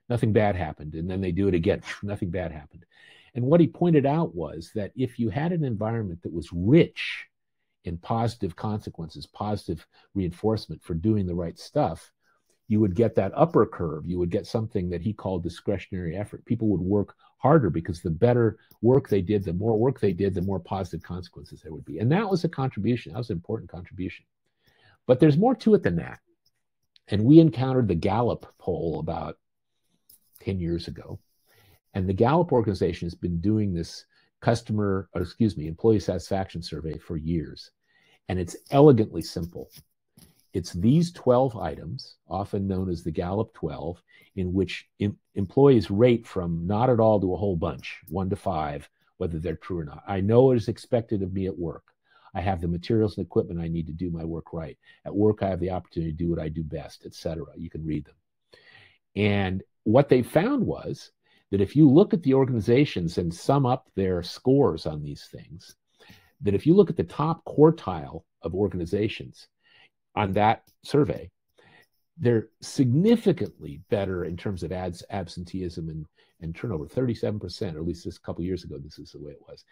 nothing bad happened. And then they do it again. Nothing bad happened. And what he pointed out was that if you had an environment that was rich in positive consequences, positive reinforcement for doing the right stuff, you would get that upper curve. You would get something that he called discretionary effort. People would work harder because the better work they did, the more work they did, the more positive consequences there would be. And that was a contribution. That was an important contribution. But there's more to it than that. And we encountered the Gallup poll about 10 years ago. And the Gallup organization has been doing this employee satisfaction survey for years. And it's elegantly simple. It's these 12 items, often known as the Gallup 12, in which employees rate from not at all to a whole bunch, 1 to 5, whether they're true or not. I know what is expected of me at work. I have the materials and equipment I need to do my work right. At work, I have the opportunity to do what I do best, etc. You can read them. And what they found was that if you look at the organizations and sum up their scores on these things, that if you look at the top quartile of organizations on that survey, they're significantly better in terms of absenteeism and turnover, 37%, or at least this couple of years ago, this is the way it was.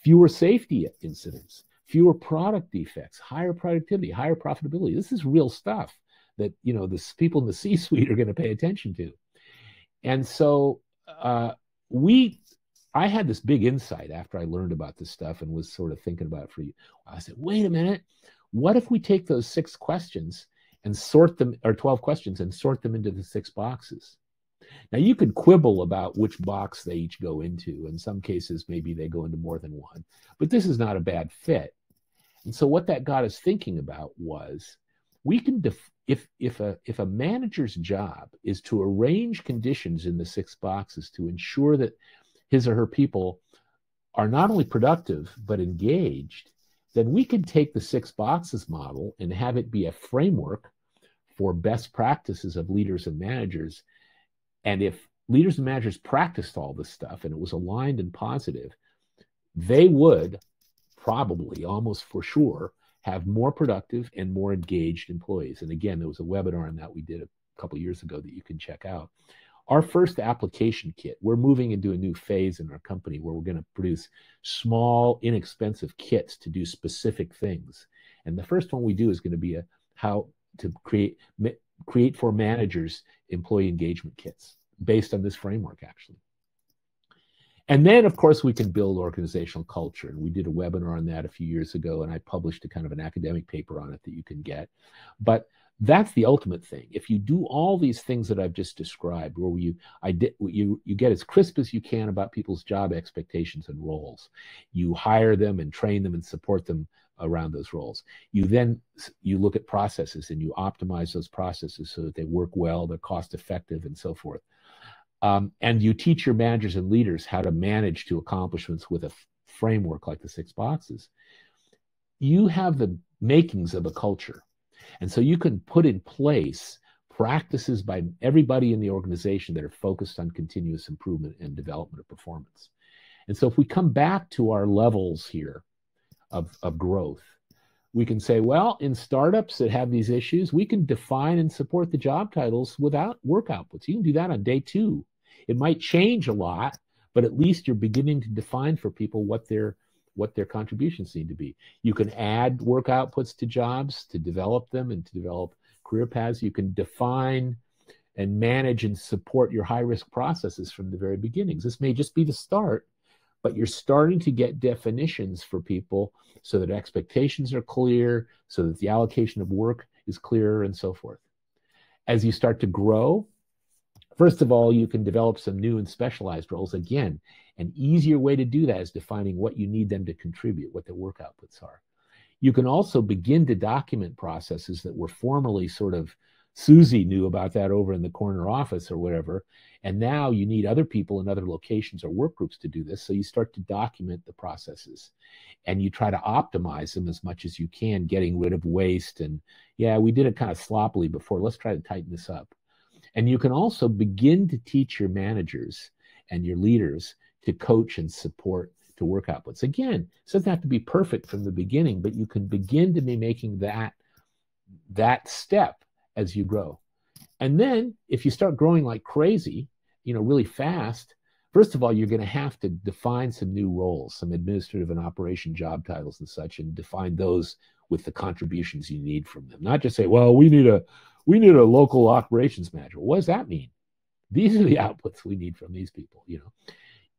Fewer safety incidents, fewer product defects, higher productivity, higher profitability. This is real stuff that, you know, the people in the C-suite are going to pay attention to. And so I had this big insight after I learned about this stuff and was sort of thinking about it for you. I said, wait a minute, what if we take those 6 questions and sort them, or 12 questions, and sort them into the 6 boxes? Now, you could quibble about which box they each go into. In some cases, maybe they go into more than one, but this is not a bad fit. And so what that got us thinking about was, we can, if a manager's job is to arrange conditions in the 6 boxes to ensure that his or her people are not only productive, but engaged, then we can take the 6 boxes model and have it be a framework for best practices of leaders and managers. And if leaders and managers practiced all this stuff and it was aligned and positive, they would probably, almost for sure, have more productive and more engaged employees. And again, there was a webinar on that we did a couple of years ago that you can check out. Our first application kit, we're moving into a new phase in our company where we're going to produce small, inexpensive kits to do specific things. And the first one we do is going to be how to create for managers employee engagement kits based on this framework, actually. And then, of course, we can build organizational culture. And we did a webinar on that a few years ago, and I published a kind of an academic paper on it that you can get. But that's the ultimate thing. If you do all these things that I've just described, where you get as crisp as you can about people's job expectations and roles, you hire them and train them and support them around those roles. You look at processes and you optimize those processes so that they work well, they're cost effective, and so forth. And you teach your managers and leaders how to manage to accomplishments with a framework like the 6 boxes. You have the makings of a culture. And so you can put in place practices by everybody in the organization that are focused on continuous improvement and development of performance. And so if we come back to our levels here of growth, we can say, well, in startups that have these issues, we can define and support the job titles without work outputs. You can do that on day 2. It might change a lot, but at least you're beginning to define for people what their contributions need to be. You can add work outputs to jobs to develop them and to develop career paths. You can define and manage and support your high-risk processes from the very beginnings. This may just be the start, but you're starting to get definitions for people so that expectations are clear, so that the allocation of work is clearer, and so forth. As you start to grow, first of all, you can develop some new and specialized roles. Again, an easier way to do that is defining what you need them to contribute, what their work outputs are. You can also begin to document processes that were formerly sort of, Susie knew about that over in the corner office or whatever, and now you need other people in other locations or work groups to do this, so you start to document the processes. And you try to optimize them as much as you can, getting rid of waste. And yeah, we did it kind of sloppily before. Let's try to tighten this up. And you can also begin to teach your managers and your leaders to coach and support to work outputs. Again, it doesn't have to be perfect from the beginning, but you can begin to be making that step as you grow. And then if you start growing like crazy, really fast, first of all, you're going to have to define some new roles, some administrative and operation job titles and such, and define those with the contributions you need from them. Not just say, well, we need a local operations manager. What does that mean? These are the outputs we need from these people.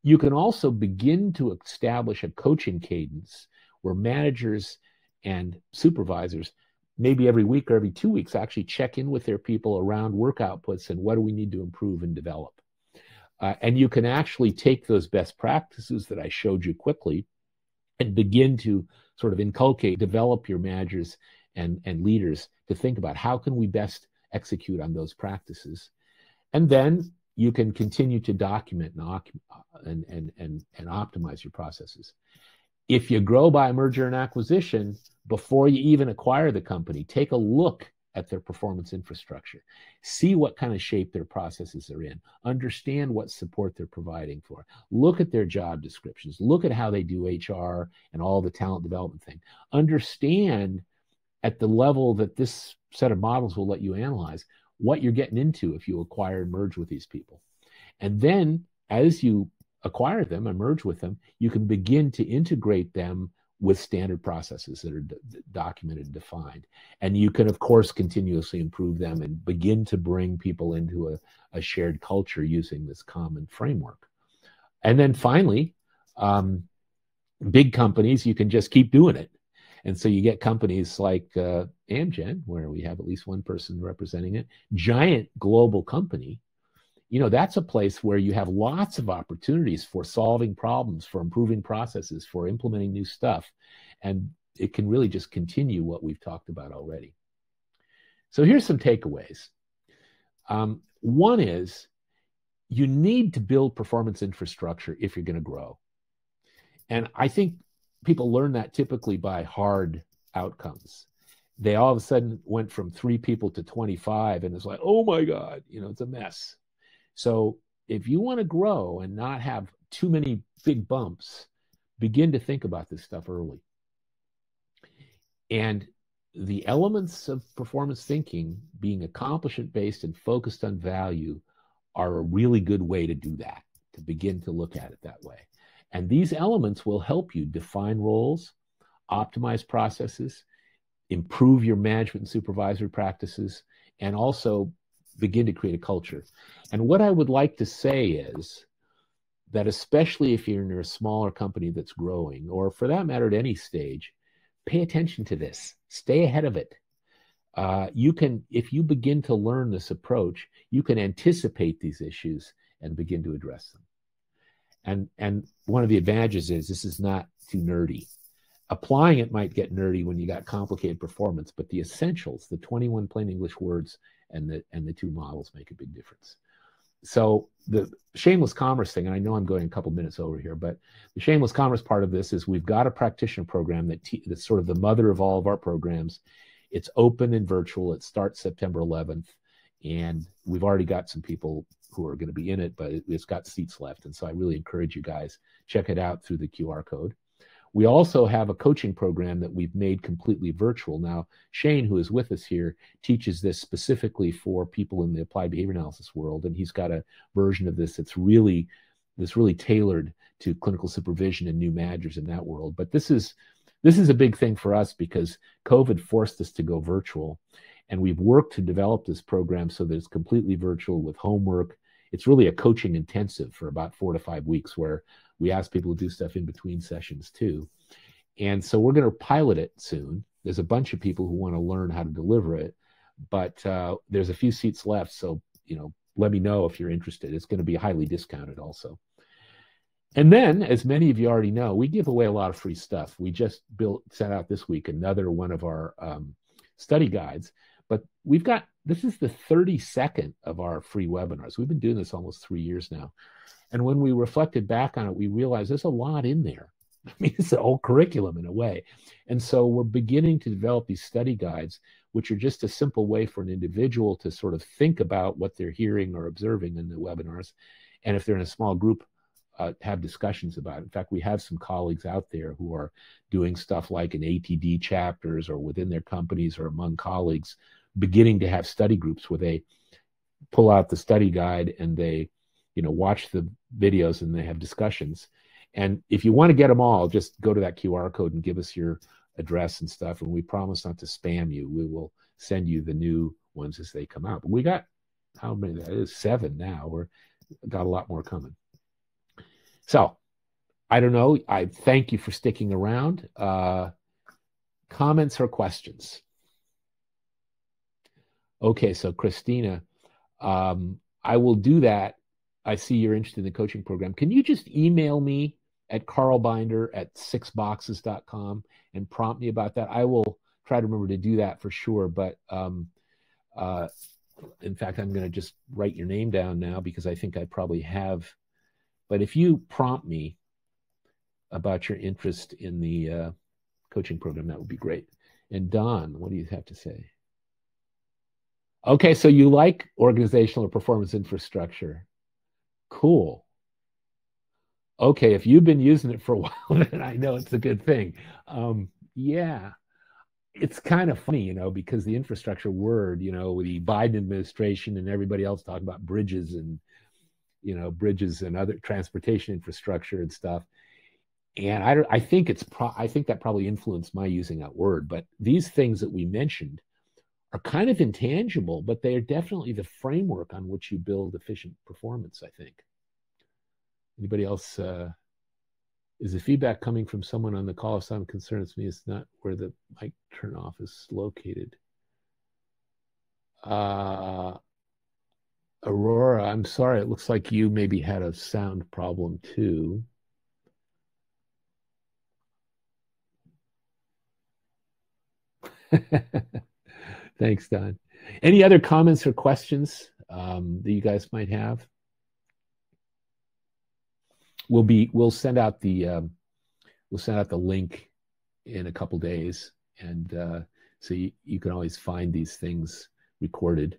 You can also begin to establish a coaching cadence where managers and supervisors, maybe every week or every 2 weeks, actually check in with their people around work outputs and what do we need to improve and develop. And you can actually take those best practices that I showed you quickly and begin to sort of inculcate, develop your managers and leaders to think about how can we best execute on those practices. And then you can continue to document and optimize your processes. If you grow by merger and acquisition, before you even acquire the company, take a look at their performance infrastructure. See what kind of shape their processes are in. Understand what support they're providing for. Look at their job descriptions. Look at how they do HR and all the talent development thing. Understand at the level that this set of models will let you analyze what you're getting into if you acquire and merge with these people. And then as you acquire them and merge with them, you can begin to integrate them with standard processes that are documented and defined. And you can, of course, continuously improve them and begin to bring people into a shared culture using this common framework. And then finally, big companies, you can just keep doing it. And so you get companies like Amgen, where we have at least one person representing it, giant global company. That's a place where you have lots of opportunities for solving problems, for improving processes, for implementing new stuff. And it can really just continue what we've talked about already. So here's some takeaways. One is you need to build performance infrastructure if you're going to grow. And I think people learn that typically by hard outcomes. They all of a sudden went from 3 people to 25, and it's like, oh my God, it's a mess. So if you want to grow and not have too many big bumps, begin to think about this stuff early. And the elements of performance thinking, being accomplishment based and focused on value, are a really good way to do that, to begin to look at it that way. And these elements will help you define roles, optimize processes, improve your management and supervisory practices, and also begin to create a culture. And what I would like to say is that, especially if you're in a smaller company that's growing, or for that matter at any stage, pay attention to this. Stay ahead of it. You can, if you begin to learn this approach, you can anticipate these issues and begin to address them. And one of the advantages is this is not too nerdy. Applying it might get nerdy when you got complicated performance, but the essentials, the 21 plain English words and the two models, make a big difference. So the shameless commerce thing, and I know I'm going a couple minutes over here, but the shameless commerce part of this is we've got a practitioner program that's sort of the mother of all of our programs. It's open and virtual. It starts September 11th, and we've already got some people who are going to be in it, but it's got seats left. And so I really encourage you guys, check it out through the QR code. We also have a coaching program that we've made completely virtual. Now, Shane, who is with us here, teaches this specifically for people in the applied behavior analysis world, and he's got a version of this that's really tailored to clinical supervision and new managers in that world. But this is a big thing for us because COVID forced us to go virtual, and we've worked to develop this program so that it's completely virtual with homework. It's really a coaching intensive for about 4 to 5 weeks where we ask people to do stuff in between sessions too. And so we're going to pilot it soon. There's a bunch of people who want to learn how to deliver it, but there's a few seats left. So, let me know if you're interested. It's going to be highly discounted also. And then, as many of you already know, we give away a lot of free stuff. We just sent out this week another one of our study guides, but this is the 32nd of our free webinars. We've been doing this almost 3 years now. And when we reflected back on it, we realized there's a lot in there. I mean, it's a whole curriculum in a way. And so we're beginning to develop these study guides, which are just a simple way for an individual to sort of think about what they're hearing or observing in the webinars. And if they're in a small group, have discussions about it. In fact, we have some colleagues out there who are doing stuff like in ATD chapters or within their companies or among colleagues, beginning to have study groups where they pull out the study guide and they watch the videos and they have discussions. And if you want to get them all, just go to that QR code and give us your address and stuff. And we promise not to spam you. We will send you the new ones as they come out. But we got, how many? That is 7 now. We're got a lot more coming. So I don't know. I thank you for sticking around. Comments or questions? Okay, so Christina, I will do that. I see you're interested in the coaching program. Can you just email me at carlbinder@sixboxes.com and prompt me about that? I will try to remember to do that for sure. But in fact, I'm going to just write your name down now because I think I probably have. But if you prompt me about your interest in the coaching program, that would be great. And Don, what do you have to say? Okay, so you like organizational or performance infrastructure. Cool. Okay, if you've been using it for a while, then I know it's a good thing. Yeah, it's kind of funny, because the infrastructure word, the Biden administration and everybody else talking about bridges and, bridges and other transportation infrastructure and stuff. And I think that probably influenced my using that word. But these things that we mentioned are kind of intangible, but they are definitely the framework on which you build efficient performance, I think. Anybody else? Is the feedback coming from someone on the call? If someone concerns me, it's not where the mic turn off is located. Aurora, I'm sorry. It looks like you maybe had a sound problem too. Thanks, Don. Any other comments or questions that you guys might have? We'll send out the link in a couple days, and so you can always find these things recorded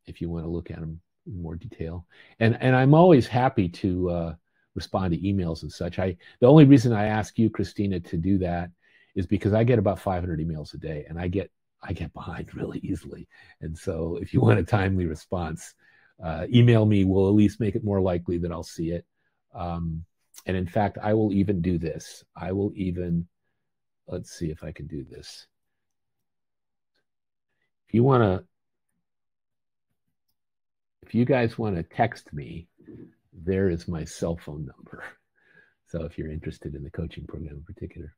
if you want to look at them in more detail. And I'm always happy to respond to emails and such. The only reason I ask you, Christina, to do that is because I get about 500 emails a day, and I get behind really easily. And so if you want a timely response, email me. We'll at least make it more likely that I'll see it. And in fact, I will even do this. Let's see if I can do this. If you guys want to text me, there is my cell phone number. So if you're interested in the coaching program in particular.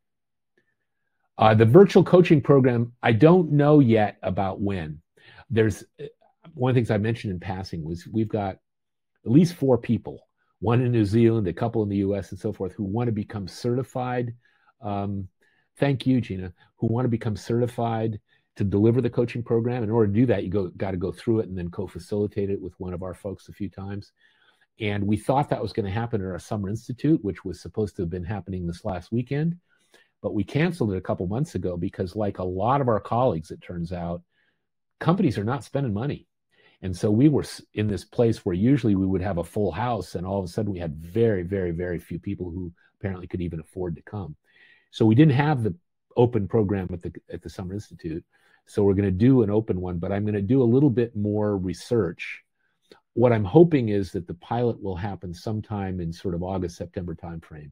The virtual coaching program, I don't know yet about when. There's one of the things I mentioned in passing was we've got at least 4 people, one in New Zealand, a couple in the US and so forth, who want to become certified. Thank you, Gina, who want to become certified to deliver the coaching program. In order to do that, you got to go through it and then co-facilitate it with one of our folks a few times. And we thought that was going to happen at our Summer Institute, which was supposed to have been happening this last weekend. But we canceled it a couple months ago because, like a lot of our colleagues, it turns out, companies are not spending money. And so we were in this place where usually we would have a full house, and all of a sudden we had very, very, very few people who apparently could even afford to come. So we didn't have the open program at the Summer Institute. So we're going to do an open one, but I'm going to do a little bit more research. What I'm hoping is that the pilot will happen sometime in sort of August, September timeframe.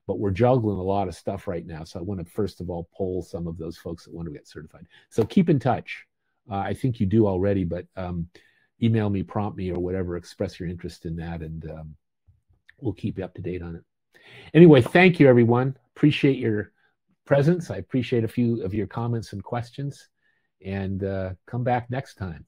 But we're juggling a lot of stuff right now. So I want to, first of all, poll some of those folks that want to get certified. So keep in touch. I think you do already, but email me, prompt me, or whatever, express your interest in that, and we'll keep you up to date on it. Anyway, thank you, everyone. Appreciate your presence. I appreciate a few of your comments and questions. And come back next time.